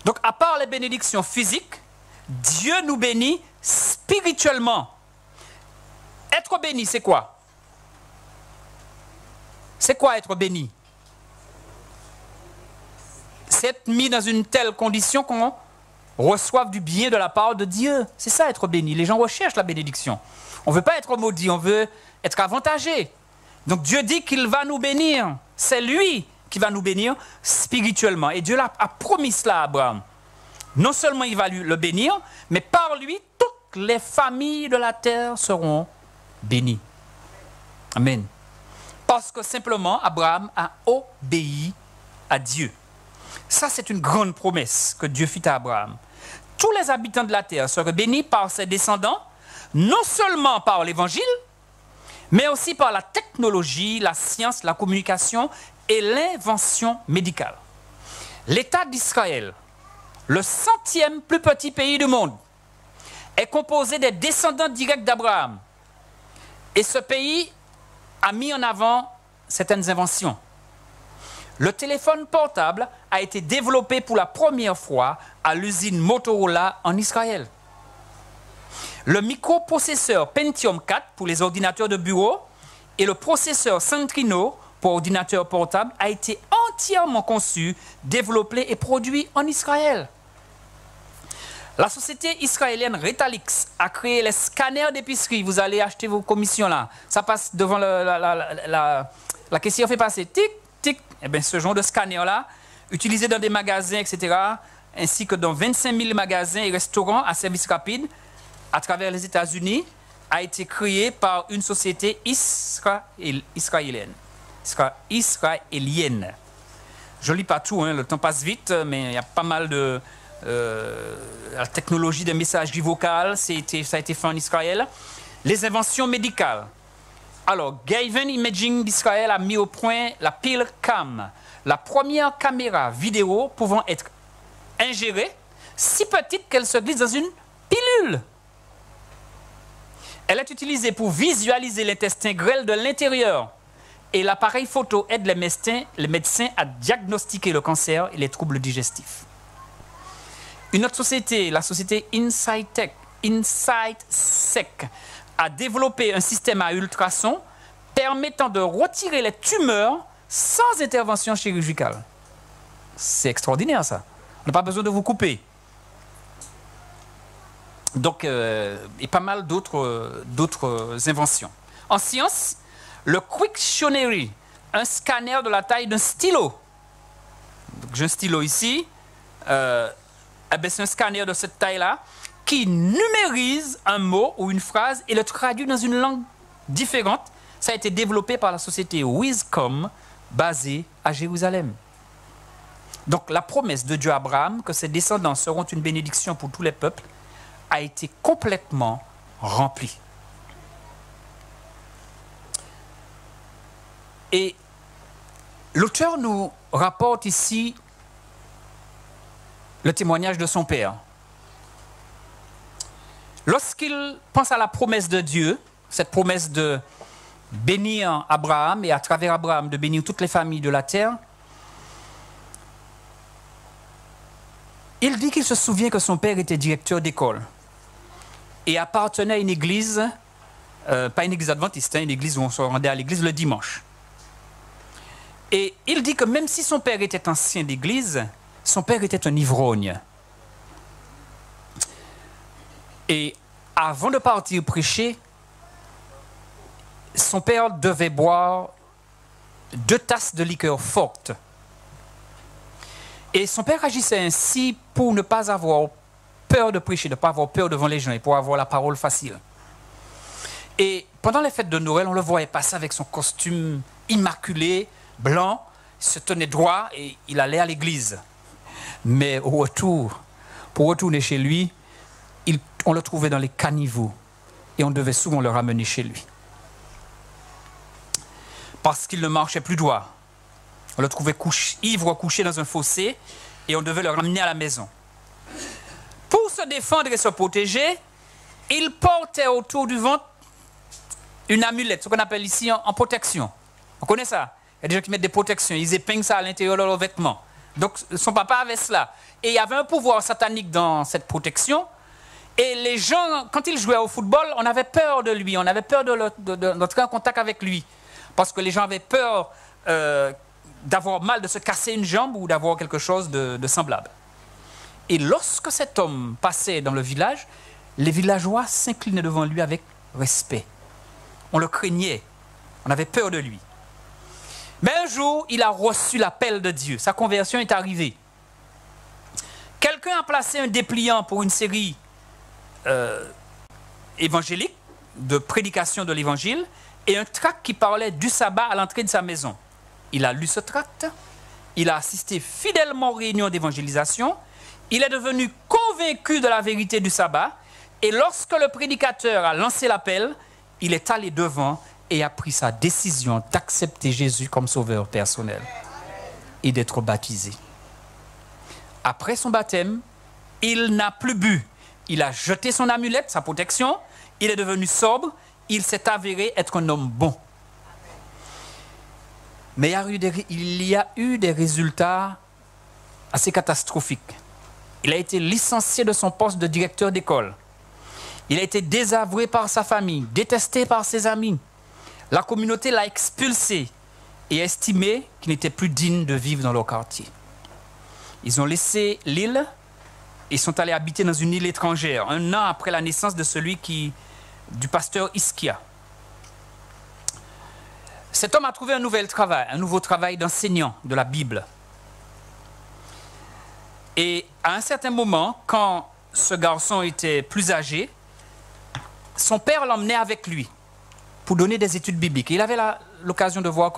Donc, à part les bénédictions physiques, Dieu nous bénit spirituellement. Être béni, c'est quoi? C'est quoi être béni? C'est être mis dans une telle condition qu'on reçoive du bien de la part de Dieu. C'est ça, être béni. Les gens recherchent la bénédiction. On ne veut pas être maudit, on veut être avantagé. Donc Dieu dit qu'il va nous bénir. C'est lui qui va nous bénir spirituellement. Et Dieu a promis cela à Abraham. Non seulement il va le bénir, mais par lui, toutes les familles de la terre seront bénies. Amen. Parce que simplement, Abraham a obéi à Dieu. Ça, c'est une grande promesse que Dieu fit à Abraham. Tous les habitants de la terre seraient bénis par ses descendants, non seulement par l'évangile, mais aussi par la technologie, la science, la communication et l'invention médicale. L'État d'Israël, le 100e plus petit pays du monde, est composé des descendants directs d'Abraham. Et ce pays a mis en avant certaines inventions. Le téléphone portable a été développé pour la première fois à l'usine Motorola en Israël. Le microprocesseur Pentium 4 pour les ordinateurs de bureau et le processeur Centrino pour ordinateurs portables a été entièrement conçu, développé et produit en Israël. La société israélienne Retalix a créé les scanners d'épicerie. Vous allez acheter vos commissions là. Ça passe devant la caissière, fait passer tic, tic. Eh bien, ce genre de scanner-là, utilisé dans des magasins, etc., ainsi que dans 25 000 magasins et restaurants à service rapide à travers les États-Unis, a été créé par une société israélienne. Je ne lis pas tout, hein, le temps passe vite, mais il y a pas mal de... la technologie des messageries vocales, ça a été fait en Israël. Les inventions médicales. Alors, Gaven Imaging d'Israël a mis au point la PillCam, la première caméra vidéo pouvant être ingérée, si petite qu'elle se glisse dans une pilule. Elle est utilisée pour visualiser l'intestin grêle de l'intérieur. Et l'appareil photo aide les médecins à diagnostiquer le cancer et les troubles digestifs. Une autre société, la société InsightSec, a développé un système à ultrasons permettant de retirer les tumeurs sans intervention chirurgicale. C'est extraordinaire, ça. On n'a pas besoin de vous couper. Donc, et pas mal d'autres inventions. En science, le Quictionary, un scanner de la taille d'un stylo. J'ai un stylo ici. C'est un scanner de cette taille-là qui numérise un mot ou une phrase et le traduit dans une langue différente. Ça a été développé par la société Wizcom, basée à Jérusalem. Donc la promesse de Dieu à Abraham, que ses descendants seront une bénédiction pour tous les peuples, a été complètement remplie. Et l'auteur nous rapporte ici le témoignage de son père. Lorsqu'il pense à la promesse de Dieu, cette promesse de bénir Abraham et à travers Abraham de bénir toutes les familles de la terre, il dit qu'il se souvient que son père était directeur d'école et appartenait à une église, pas une église adventiste, une église où on se rendait à l'église le dimanche. Et il dit que même si son père était ancien d'église, son père était un ivrogne. Et avant de partir prêcher, son père devait boire 2 tasses de liqueur forte. Et son père agissait ainsi pour ne pas avoir peur de prêcher, de ne pas avoir peur devant les gens et pour avoir la parole facile. Et pendant les fêtes de Noël, on le voyait passer avec son costume immaculé, blanc, il se tenait droit et il allait à l'église. Mais au retour, pour retourner chez lui, on le trouvait dans les caniveaux et on devait souvent le ramener chez lui. Parce qu'il ne marchait plus droit. On le trouvait ivre couché dans un fossé et on devait le ramener à la maison. Pour se défendre et se protéger, il portait autour du ventre une amulette, ce qu'on appelle ici en protection. On connaît ça? Il y a des gens qui mettent des protections, ils épinglent ça à l'intérieur de leurs vêtements. Donc son papa avait cela. Et il y avait un pouvoir satanique dans cette protection. Et les gens, quand il jouait au football, on avait peur de lui, on avait peur d'entrer en contact avec lui. Parce que les gens avaient peur d'avoir mal, de se casser une jambe ou d'avoir quelque chose de semblable. Et lorsque cet homme passait dans le village, les villageois s'inclinaient devant lui avec respect. On le craignait, on avait peur de lui. Mais un jour, il a reçu l'appel de Dieu. Sa conversion est arrivée. Quelqu'un a placé un dépliant pour une série évangélique de prédication de l'évangile et un tract qui parlait du sabbat à l'entrée de sa maison. Il a lu ce tract, il a assisté fidèlement aux réunions d'évangélisation, il est devenu convaincu de la vérité du sabbat et lorsque le prédicateur a lancé l'appel, il est allé devant et a pris sa décision d'accepter Jésus comme sauveur personnel et d'être baptisé. Après son baptême, il n'a plus bu. Il a jeté son amulette, sa protection, il est devenu sobre, il s'est avéré être un homme bon. Mais il y a eu des résultats assez catastrophiques. Il a été licencié de son poste de directeur d'école. Il a été désavoué par sa famille, détesté par ses amis. La communauté l'a expulsé et a estimé qu'il n'était plus digne de vivre dans leur quartier. Ils ont laissé l'île et sont allés habiter dans une île étrangère, un an après la naissance de du pasteur Hiskia. Cet homme a trouvé un nouveau travail d'enseignant de la Bible. Et à un certain moment, quand ce garçon était plus âgé, son père l'emmenait avec lui pour donner des études bibliques. Et il avait l'occasion de voir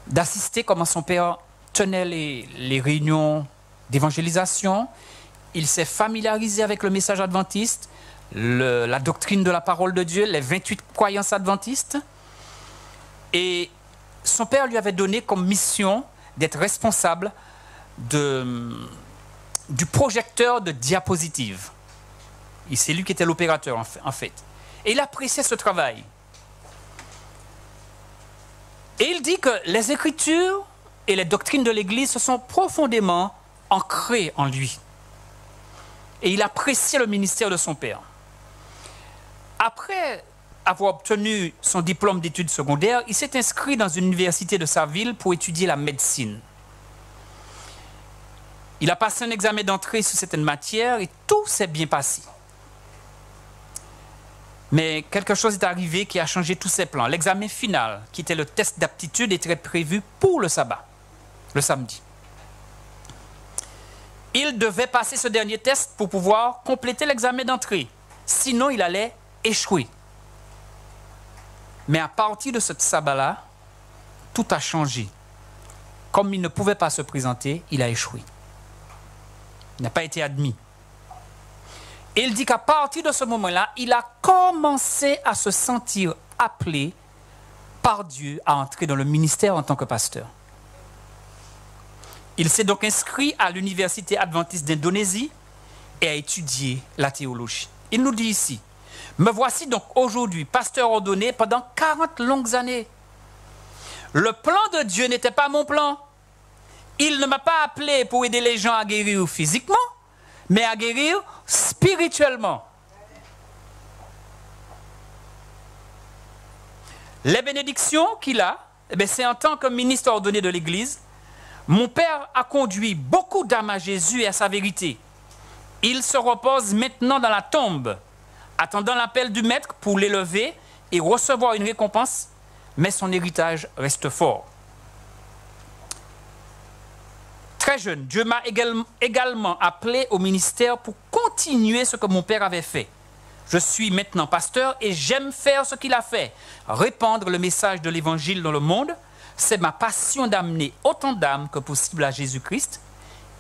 d'assister comment son père tenait les réunions d'évangélisation. Il s'est familiarisé avec le message adventiste, la doctrine de la parole de Dieu, les 28 croyances adventistes. Et son père lui avait donné comme mission d'être responsable du projecteur de diapositives. Et c'est lui qui était l'opérateur en fait. Et il appréciait ce travail. Et il dit que les Écritures et les doctrines de l'Église se sont profondément ancrées en lui. Et il appréciait le ministère de son père. Après avoir obtenu son diplôme d'études secondaires, il s'est inscrit dans une université de sa ville pour étudier la médecine. Il a passé un examen d'entrée sur certaines matières et tout s'est bien passé. Mais quelque chose est arrivé qui a changé tous ses plans. L'examen final, qui était le test d'aptitude, était prévu pour le sabbat, le samedi. Il devait passer ce dernier test pour pouvoir compléter l'examen d'entrée. Sinon, il allait échouer. Mais à partir de ce sabbat-là, tout a changé. Comme il ne pouvait pas se présenter, il a échoué. Il n'a pas été admis. Et il dit qu'à partir de ce moment-là, il a commencé à se sentir appelé par Dieu à entrer dans le ministère en tant que pasteur. Il s'est donc inscrit à l'Université adventiste d'Indonésie et a étudié la théologie. Il nous dit ici, « Me voici donc aujourd'hui pasteur ordonné pendant 40 longues années. Le plan de Dieu n'était pas mon plan. Il ne m'a pas appelé pour aider les gens à guérir physiquement, mais à guérir spirituellement. Les bénédictions qu'il a, c'est en tant que ministre ordonné de l'Église. Mon père a conduit beaucoup d'âmes à Jésus et à sa vérité. Il se repose maintenant dans la tombe, attendant l'appel du Maître pour l'élever et recevoir une récompense, mais son héritage reste fort. Très jeune, Dieu m'a également appelé au ministère pour continuer ce que mon père avait fait. Je suis maintenant pasteur et j'aime faire ce qu'il a fait. Répandre le message de l'Évangile dans le monde, c'est ma passion d'amener autant d'âmes que possible à Jésus-Christ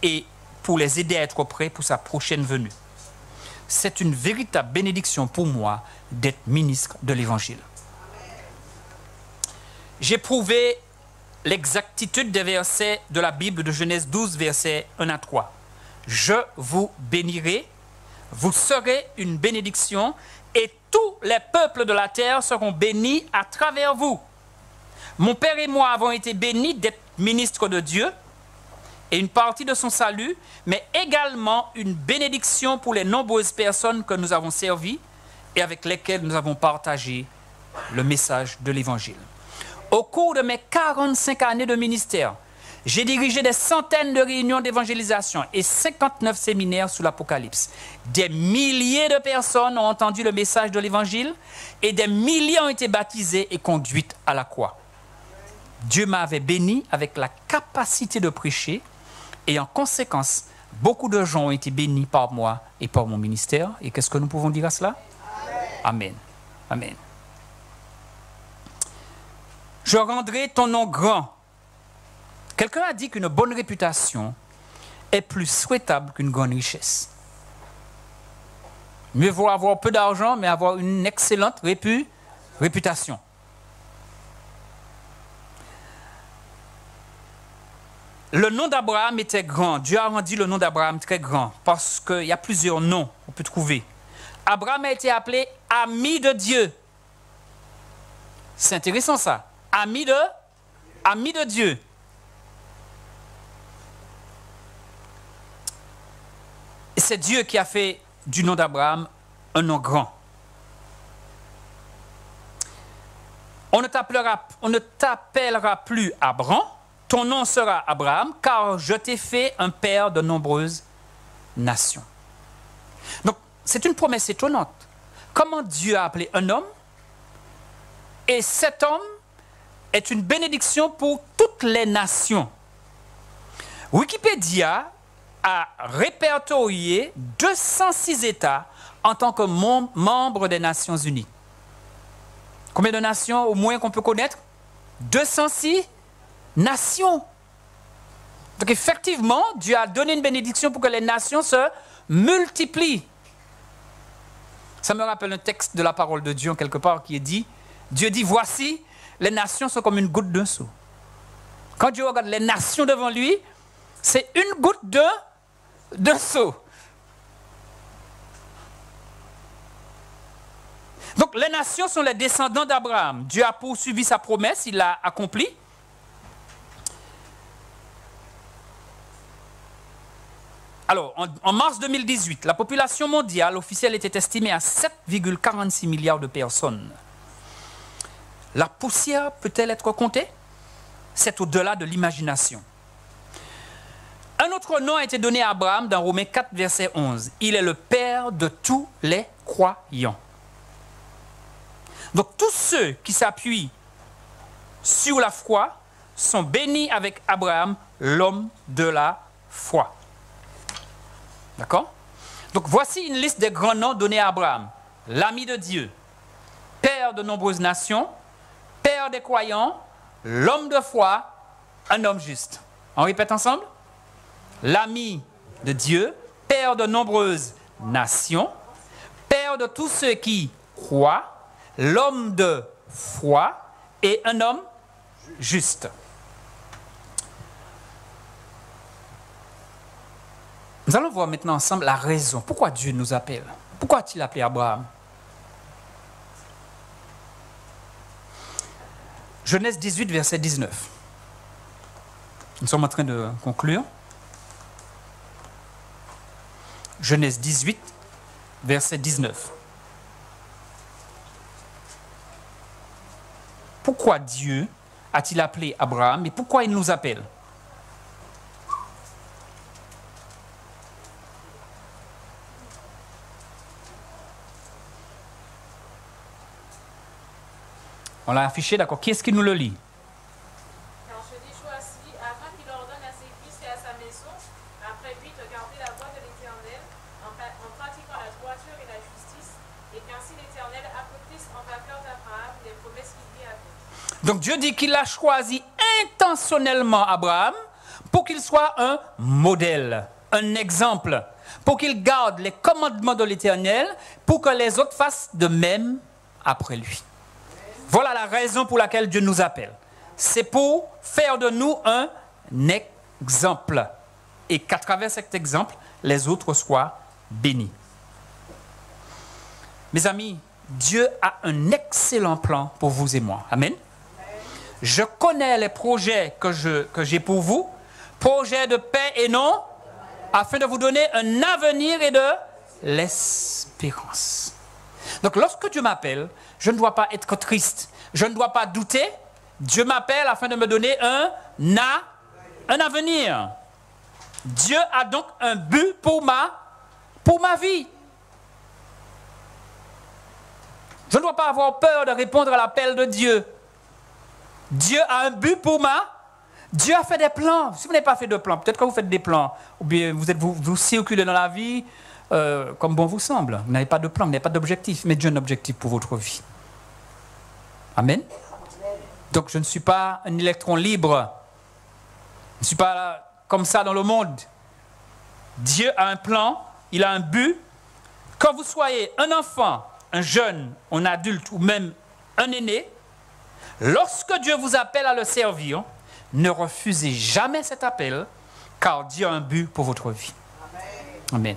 et pour les aider à être prêts pour sa prochaine venue. C'est une véritable bénédiction pour moi d'être ministre de l'Évangile. J'ai prouvé l'exactitude des versets de la Bible de Genèse 12, versets 1 à 3. Je vous bénirai, vous serez une bénédiction et tous les peuples de la terre seront bénis à travers vous. Mon père et moi avons été bénis d'être ministres de Dieu et une partie de son salut, mais également une bénédiction pour les nombreuses personnes que nous avons servies et avec lesquelles nous avons partagé le message de l'Évangile. Au cours de mes 45 années de ministère, j'ai dirigé des centaines de réunions d'évangélisation et 59 séminaires sur l'Apocalypse. Des milliers de personnes ont entendu le message de l'Évangile et des milliers ont été baptisés et conduites à la croix. Dieu m'avait béni avec la capacité de prêcher et en conséquence, beaucoup de gens ont été bénis par moi et par mon ministère. Et qu'est-ce que nous pouvons dire à cela? Amen. Amen. Je rendrai ton nom grand. Quelqu'un a dit qu'une bonne réputation est plus souhaitable qu'une grande richesse. Mieux vaut avoir peu d'argent, mais avoir une excellente réputation. Le nom d'Abraham était grand. Dieu a rendu le nom d'Abraham très grand parce qu'il y a plusieurs noms qu'on peut trouver. Abraham a été appelé ami de Dieu. C'est intéressant ça. Ami de Dieu. Et c'est Dieu qui a fait du nom d'Abraham un nom grand. On ne t'appellera plus Abraham, ton nom sera Abraham, car je t'ai fait un père de nombreuses nations. Donc, c'est une promesse étonnante. Comment Dieu a appelé un homme, et cet homme est une bénédiction pour toutes les nations. Wikipédia a répertorié 206 États en tant que membre des Nations Unies. Combien de nations au moins qu'on peut connaître? 206 nations. Donc effectivement, Dieu a donné une bénédiction pour que les nations se multiplient. Ça me rappelle un texte de la parole de Dieu quelque part qui est dit, Dieu dit, voici, les nations sont comme une goutte d'un seau. Quand Dieu regarde les nations devant lui, c'est une goutte de seau. Donc les nations sont les descendants d'Abraham. Dieu a poursuivi sa promesse, il l'a accompli. Alors, en mars 2018, la population mondiale officielle était estimée à 7,46 milliards de personnes. La poussière peut-elle être comptée? C'est au-delà de l'imagination. Un autre nom a été donné à Abraham dans Romains 4, verset 11. Il est le père de tous les croyants. Donc tous ceux qui s'appuient sur la foi sont bénis avec Abraham, l'homme de la foi. D'accord? Donc voici une liste des grands noms donnés à Abraham. L'ami de Dieu, père de nombreuses nations, père des croyants, l'homme de foi, un homme juste. On répète ensemble? L'ami de Dieu, père de nombreuses nations, père de tous ceux qui croient, l'homme de foi et un homme juste. Nous allons voir maintenant ensemble la raison. Pourquoi Dieu nous appelle? Pourquoi a-t-il appelé Abraham? Genèse 18, verset 19. Nous sommes en train de conclure. Genèse 18, verset 19. Pourquoi Dieu a-t-il appelé Abraham et pourquoi il nous appelle? On l'a affiché, d'accord. Qui est-ce qui nous le lit? Car je t'ai choisi afin qu'il ordonne à ses fils et à sa maison, après lui, de garder la voie de l'Éternel, en pratiquant la droiture et la justice, et qu'ainsi l'Éternel accomplisse en faveur d'Abraham les promesses qu'il lui a faites. Donc Dieu dit qu'il a choisi intentionnellement Abraham pour qu'il soit un modèle, un exemple, pour qu'il garde les commandements de l'Éternel, pour que les autres fassent de même après lui. Voilà la raison pour laquelle Dieu nous appelle. C'est pour faire de nous un exemple. Et qu'à travers cet exemple, les autres soient bénis. Mes amis, Dieu a un excellent plan pour vous et moi. Amen. Je connais les projets que j'ai pour vous. Projets de paix et non, afin de vous donner un avenir et de l'espérance. Donc lorsque Dieu m'appelle, je ne dois pas être triste. Je ne dois pas douter. Dieu m'appelle afin de me donner un avenir. Dieu a donc un but pour ma vie. Je ne dois pas avoir peur de répondre à l'appel de Dieu. Dieu a un but pour Dieu a fait des plans. Si vous n'avez pas fait de plans, peut-être que vous faites des plans, ou bien vous circulez dans la vie, comme bon vous semble. Vous n'avez pas de plan, vous n'avez pas d'objectif, mais Dieu a un objectif pour votre vie. Amen. Donc je ne suis pas un électron libre. Je ne suis pas là, comme ça dans le monde. Dieu a un plan, il a un but. Quand vous soyez un enfant, un jeune, un adulte ou même un aîné, lorsque Dieu vous appelle à le servir, ne refusez jamais cet appel, car Dieu a un but pour votre vie. Amen.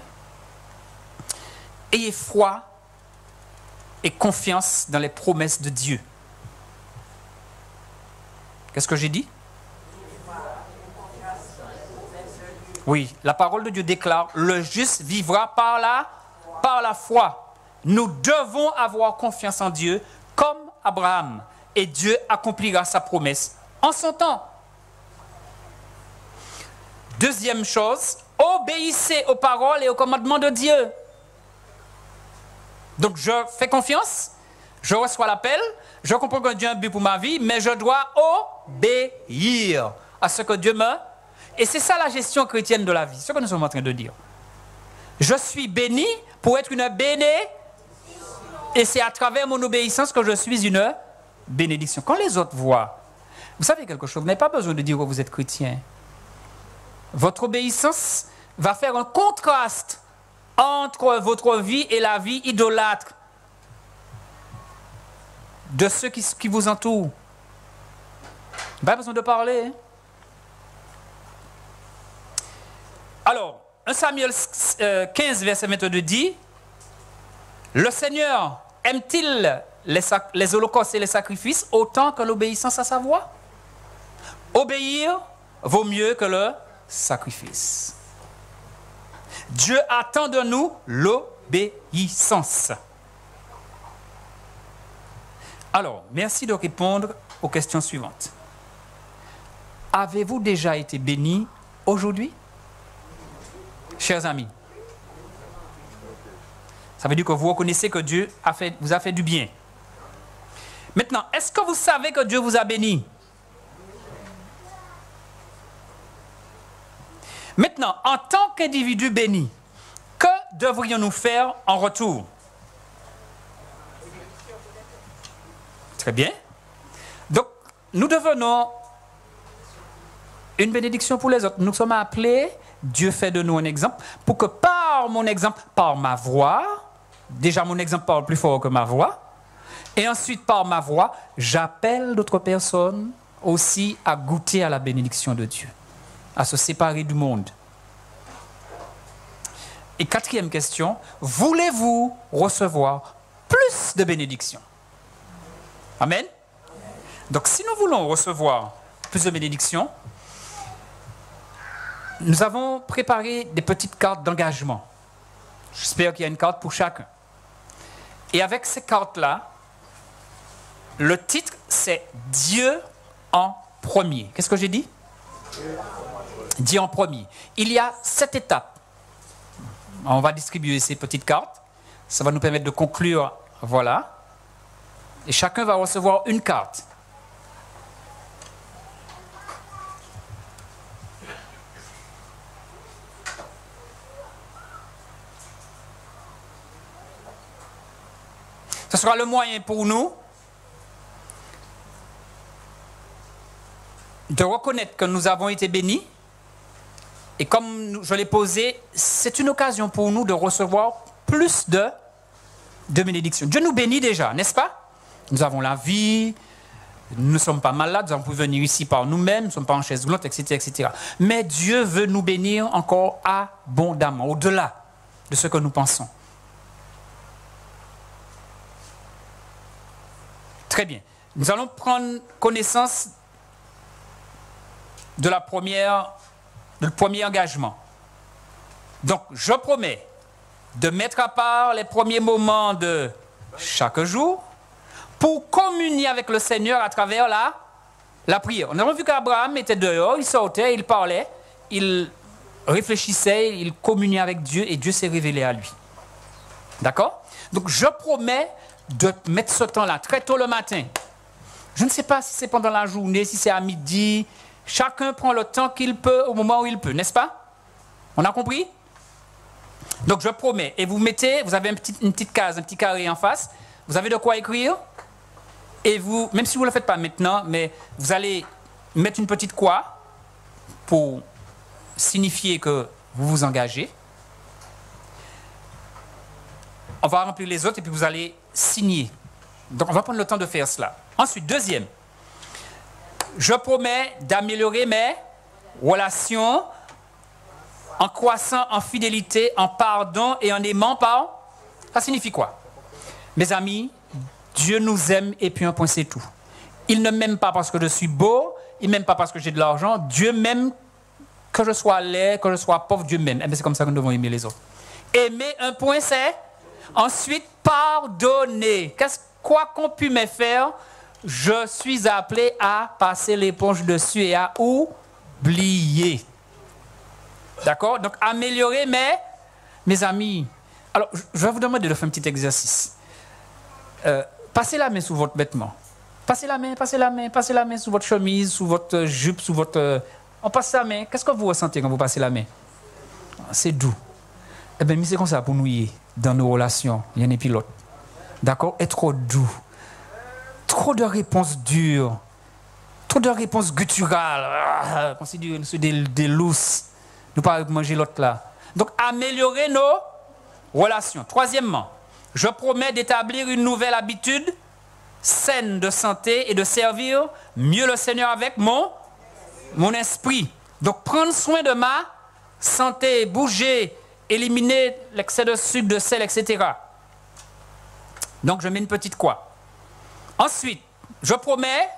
Ayez foi et confiance dans les promesses de Dieu. Qu'est-ce que j'ai dit? Oui, la parole de Dieu déclare, le juste vivra par la foi. Nous devons avoir confiance en Dieu comme Abraham. Et Dieu accomplira sa promesse en son temps. Deuxième chose, obéissez aux paroles et aux commandements de Dieu. Donc je fais confiance, je reçois l'appel, je comprends que Dieu a un but pour ma vie, mais je dois obéir à ce que Dieu me... Et c'est ça la gestion chrétienne de la vie, ce que nous sommes en train de dire. Je suis béni pour être une bénédiction. Et c'est à travers mon obéissance que je suis une bénédiction. Quand les autres voient, vous savez quelque chose, vous n'avez pas besoin de dire que vous êtes chrétien. Votre obéissance va faire un contraste entre votre vie et la vie idolâtre de ceux qui vous entourent. Pas besoin de parler. Hein? Alors, 1 Samuel 15, verset 22 dit, le Seigneur aime-t-il les holocaustes et les sacrifices autant que l'obéissance à sa voix? Obéir vaut mieux que le sacrifice. Dieu attend de nous l'obéissance. Alors, merci de répondre aux questions suivantes. Avez-vous déjà été béni aujourd'hui? Chers amis, ça veut dire que vous reconnaissez que Dieu vous a fait du bien. Maintenant, est-ce que vous savez que Dieu vous a béni? Maintenant, en tant qu'individu béni, que devrions-nous faire en retour? Très bien. Donc, nous devenons une bénédiction pour les autres. Nous sommes appelés, Dieu fait de nous un exemple, pour que par mon exemple, par ma voix, déjà mon exemple parle plus fort que ma voix, et ensuite par ma voix, j'appelle d'autres personnes aussi à goûter à la bénédiction de Dieu, à se séparer du monde. Et quatrième question, voulez-vous recevoir plus de bénédictions? Amen. Donc si nous voulons recevoir plus de bénédictions, nous avons préparé des petites cartes d'engagement. J'espère qu'il y a une carte pour chacun. Et avec ces cartes-là, le titre, c'est Dieu en premier. Qu'est-ce que j'ai dit? Dieu en premier. Il y a 7 étapes. On va distribuer ces petites cartes. Ça va nous permettre de conclure. Voilà. Et chacun va recevoir une carte. Ce sera le moyen pour nous de reconnaître que nous avons été bénis. Et comme je l'ai posé, c'est une occasion pour nous de recevoir plus de bénédictions. Dieu nous bénit déjà, n'est-ce pas? Nous avons la vie, nous ne sommes pas malades, nous avons pu venir ici par nous-mêmes, nous ne sommes pas en chaise roulante, etc., etc. Mais Dieu veut nous bénir encore abondamment, au-delà de ce que nous pensons. Très bien. Nous allons prendre connaissance de le premier engagement. Donc, je promets de mettre à part les premiers moments de chaque jour pour communier avec le Seigneur à travers la prière. Nous avons vu qu'Abraham était dehors, il sortait, il parlait, il réfléchissait, il communiait avec Dieu et Dieu s'est révélé à lui. D'accord? Donc, je promets de mettre ce temps-là très tôt le matin. Je ne sais pas si c'est pendant la journée, si c'est à midi. Chacun prend le temps qu'il peut au moment où il peut, n'est-ce pas? On a compris? Donc je promets, et vous avez une petite case, un petit carré en face, vous avez de quoi écrire, et vous, même si vous ne le faites pas maintenant, mais vous allez mettre une petite croix pour signifier que vous vous engagez. On va remplir les autres et puis vous allez signer. Donc on va prendre le temps de faire cela. Ensuite, deuxième, je promets d'améliorer mes relations en croissant en fidélité, en pardon et en aimant par. Ça signifie quoi? Mes amis, Dieu nous aime et puis un point c'est tout. Il ne m'aime pas parce que je suis beau, il ne m'aime pas parce que j'ai de l'argent. Dieu m'aime, que je sois laid, que je sois pauvre, Dieu m'aime. C'est comme ça que nous devons aimer les autres. Aimer, un point c'est. Ensuite, pardonner. Quoi qu'on puisse me faire, je suis appelé à passer l'éponge dessus et à oublier. D'accord? Donc, améliorer mes amis. Alors, je vais vous demander de faire un petit exercice. Passez la main sous votre vêtement. Passez la main sous votre chemise, sous votre jupe, sous votre... On passe la main. Qu'est-ce que vous ressentez quand vous passez la main? C'est doux. Eh bien, c'est comme ça pour nous y dans nos relations. Il y en a pilote. D'accord? Être trop doux. Trop de réponses dures. Trop de réponses gutturales. On c'est des lousses. Nous pas manger l'autre là. Donc, améliorer nos relations. Troisièmement, je promets d'établir une nouvelle habitude saine de santé et de servir mieux le Seigneur avec mon esprit. Donc, prendre soin de ma santé, bouger, éliminer l'excès de sucre, de sel, etc. Donc, je mets une petite croix. Ensuite, je promets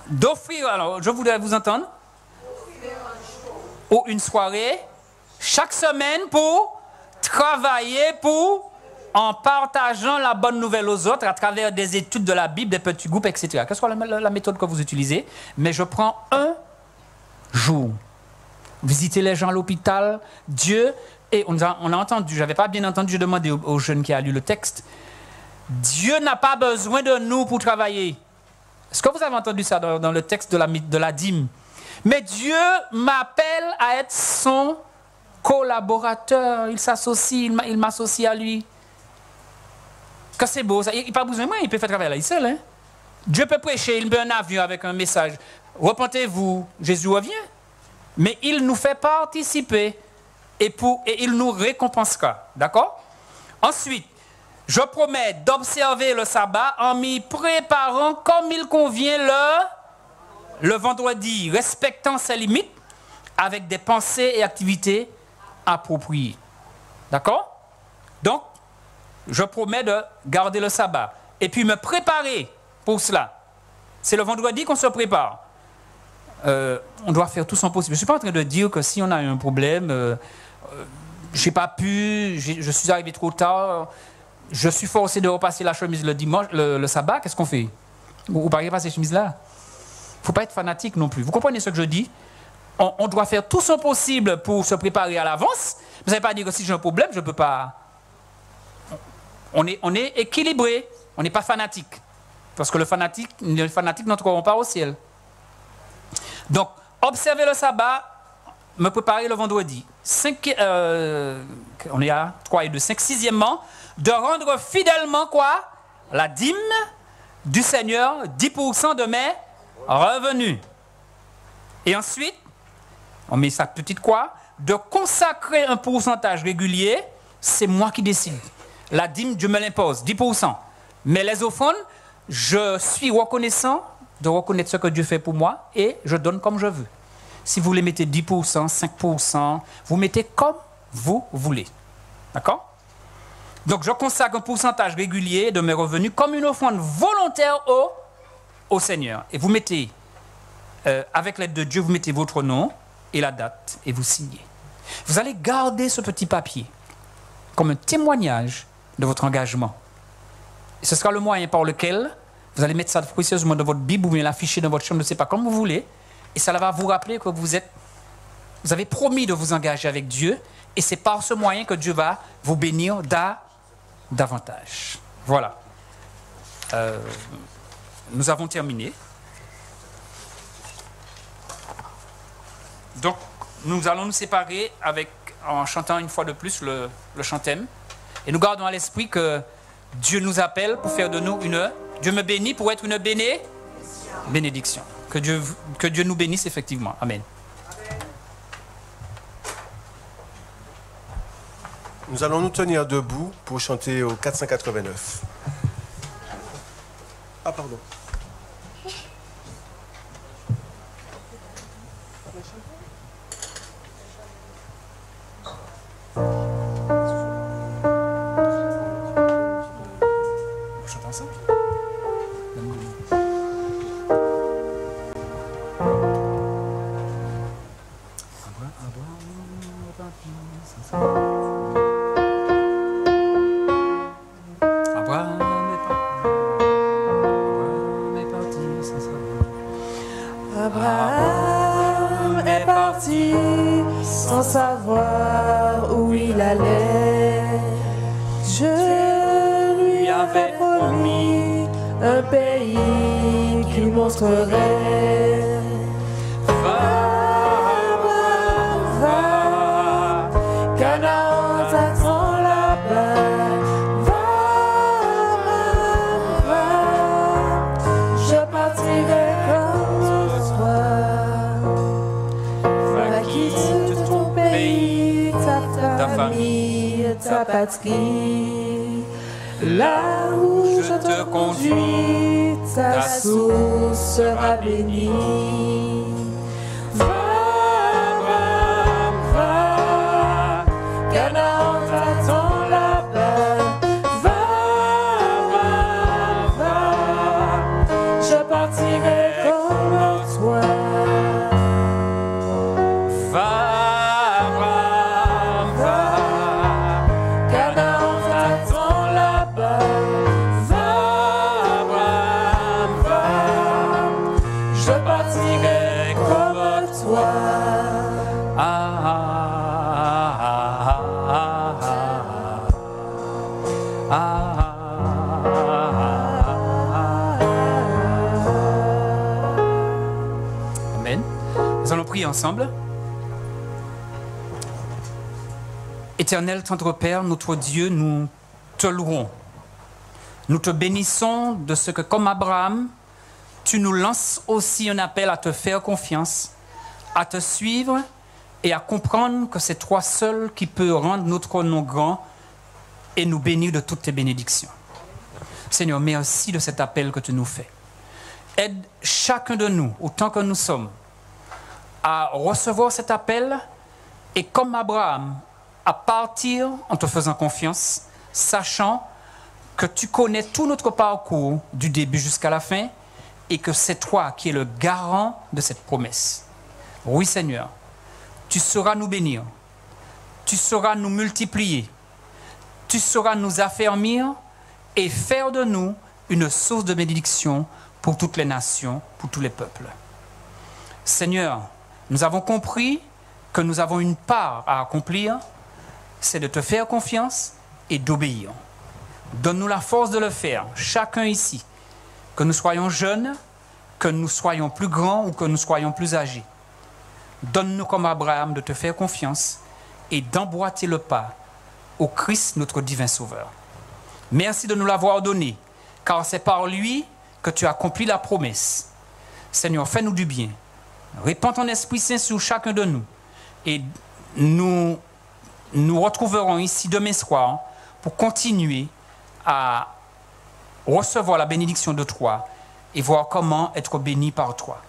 d'offrir, alors je voudrais vous entendre, ou une soirée, chaque semaine pour travailler en partageant la bonne nouvelle aux autres à travers des études de la Bible, des petits groupes, etc. Quelle soit la méthode que vous utilisez, mais je prends un jour. Visiter les gens à l'hôpital, Dieu, et on a entendu, je n'avais pas bien entendu, je demandais aux jeunes qui a lu le texte, Dieu n'a pas besoin de nous pour travailler. Est-ce que vous avez entendu ça dans le texte de la dîme? Mais Dieu m'appelle à être son collaborateur, il s'associe, il m'associe à lui. Que c'est beau, ça. Il n'a pas besoin de moi, il peut faire travailler là, il seul. Hein? Dieu peut prêcher, il met un avion avec un message. Repentez-vous, Jésus revient. Mais il nous fait participer et il nous récompensera. D'accord? Ensuite, je promets d'observer le sabbat en m'y préparant comme il convient le vendredi, respectant ses limites avec des pensées et activités appropriées. D'accord? Donc, je promets de garder le sabbat et puis me préparer pour cela. C'est le vendredi qu'on se prépare. On doit faire tout son possible. Je ne suis pas en train de dire que si on a un problème, je n'ai pas pu, je suis arrivé trop tard, je suis forcé de repasser la chemise le dimanche, le sabbat, qu'est-ce qu'on fait? Vous parlez pas ces chemises-là? Il ne faut pas être fanatique non plus. Vous comprenez ce que je dis? On doit faire tout son possible pour se préparer à l'avance. Mais ça ne veut pas dire que si j'ai un problème, je ne peux pas... On est équilibré, on n'est pas fanatique. Parce que les fanatiques n'entreront pas au ciel. Donc, observer le sabbat, me préparer le vendredi. On est à 3 et 2. 5. Sixièmement, de rendre fidèlement quoi? La dîme du Seigneur, 10% de mes revenus. Et ensuite, on met sa petite quoi? De consacrer un pourcentage régulier, c'est moi qui décide. La dîme, Dieu me l'impose, 10%. Mais les offrandes, je suis reconnaissant de reconnaître ce que Dieu fait pour moi et je donne comme je veux. Si vous les mettez 10%, 5%, vous mettez comme vous voulez. D'accord? Donc, je consacre un pourcentage régulier de mes revenus comme une offrande volontaire au Seigneur. Et vous mettez, avec l'aide de Dieu, vous mettez votre nom et la date et vous signez. Vous allez garder ce petit papier comme un témoignage de votre engagement. Et ce sera le moyen par lequel vous allez mettre ça précieusement dans votre Bible ou bien l'afficher dans votre chambre, je ne sais pas, comme vous voulez. Et ça va vous rappeler que vous avez promis de vous engager avec Dieu. Et c'est par ce moyen que Dieu va vous bénir davantage. Voilà. Nous avons terminé. Donc, nous allons nous séparer avec en chantant une fois de plus le chant thème. Et nous gardons à l'esprit que Dieu nous appelle pour faire de nous Dieu me bénit pour être une bénédiction. Que Dieu nous bénisse effectivement. Amen. Nous allons nous tenir debout pour chanter au 489. Ah, pardon. Abraham est parti sans savoir où il allait. Je lui avais promis un pays qu'il montrerait. Va, Canaan t'attend là-bas. Va, je partirai comme toi. Va, quitte ton pays, ta famille, ta patrie. Là où je te conduis, ta source sera bénie. Va, Canaan t'attend là-bas. Va, je partirai comme toi. Canaan t'attend là-bas. Je partirai comme toi. Amen. Nous allons prier ensemble. Éternel tendre Père, notre Dieu, nous te louons. Nous te bénissons de ce que, comme Abraham, tu nous lances aussi un appel à te faire confiance, à te suivre et à comprendre que c'est toi seul qui peux rendre notre nom grand et nous bénir de toutes tes bénédictions. Seigneur, merci de cet appel que tu nous fais. Aide chacun de nous, autant que nous sommes, à recevoir cet appel et comme Abraham, à partir en te faisant confiance, sachant que tu connais tout notre parcours du début jusqu'à la fin et que c'est toi qui es le garant de cette promesse. Oui Seigneur, tu sauras nous bénir, tu sauras nous multiplier, tu sauras nous affermir et faire de nous une source de bénédiction pour toutes les nations, pour tous les peuples. Seigneur, nous avons compris que nous avons une part à accomplir, c'est de te faire confiance et d'obéir. Donne-nous la force de le faire, chacun ici, que nous soyons jeunes, que nous soyons plus grands ou que nous soyons plus âgés. Donne-nous comme Abraham de te faire confiance et d'emboîter le pas au Christ, notre divin Sauveur. Merci de nous l'avoir donné, car c'est par lui que tu as accompli la promesse. Seigneur, fais-nous du bien. Répands ton Esprit Saint sur chacun de nous et nous retrouverons ici demain soir pour continuer à recevoir la bénédiction de toi et voir comment être béni par toi.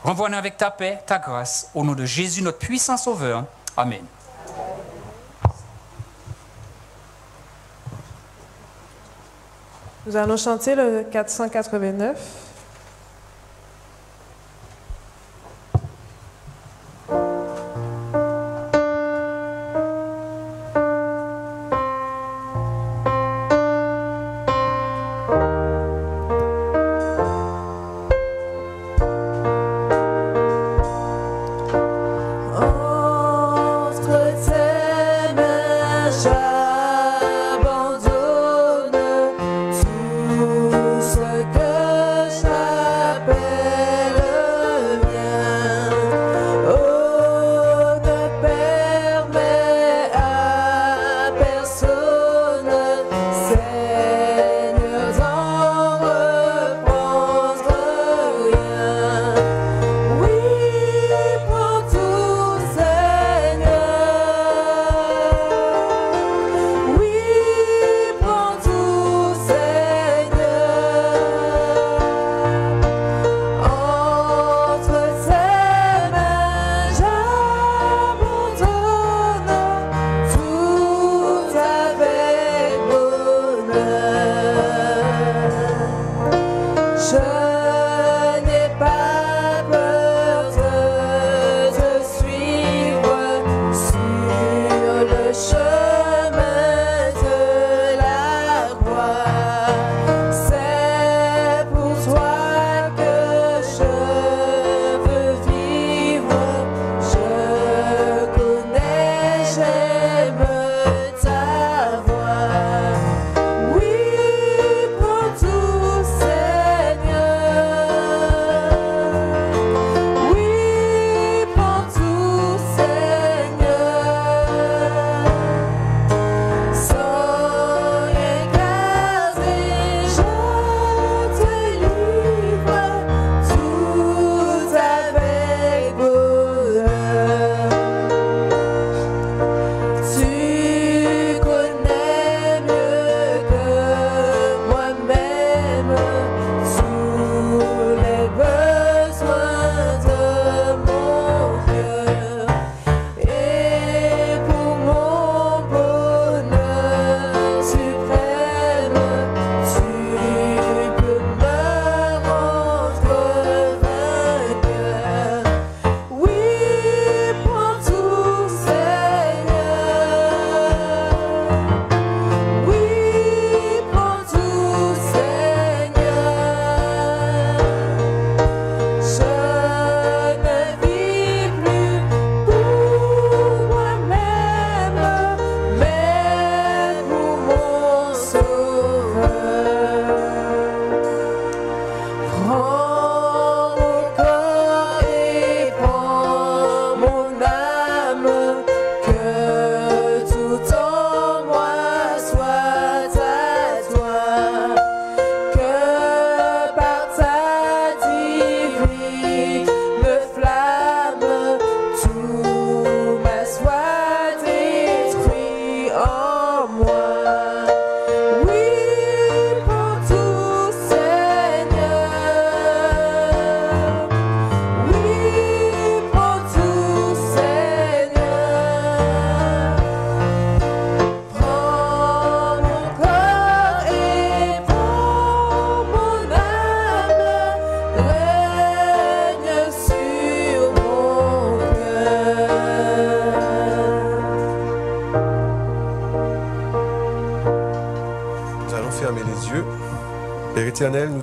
Renvoie-nous avec ta paix, ta grâce, au nom de Jésus, notre puissant Sauveur. Amen. Nous allons chanter le 489. J'abandonne tout ce que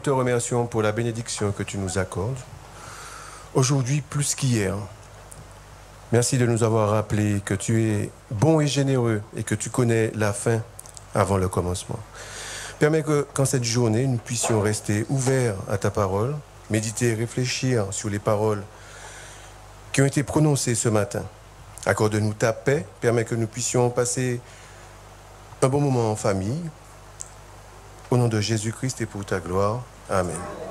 nous te remercions pour la bénédiction que tu nous accordes, aujourd'hui plus qu'hier. Merci de nous avoir rappelé que tu es bon et généreux et que tu connais la fin avant le commencement. Permets qu'en cette journée, nous puissions rester ouverts à ta parole, méditer et réfléchir sur les paroles qui ont été prononcées ce matin. Accorde-nous ta paix, permets que nous puissions passer un bon moment en famille. Au nom de Jésus-Christ et pour ta gloire. Amen.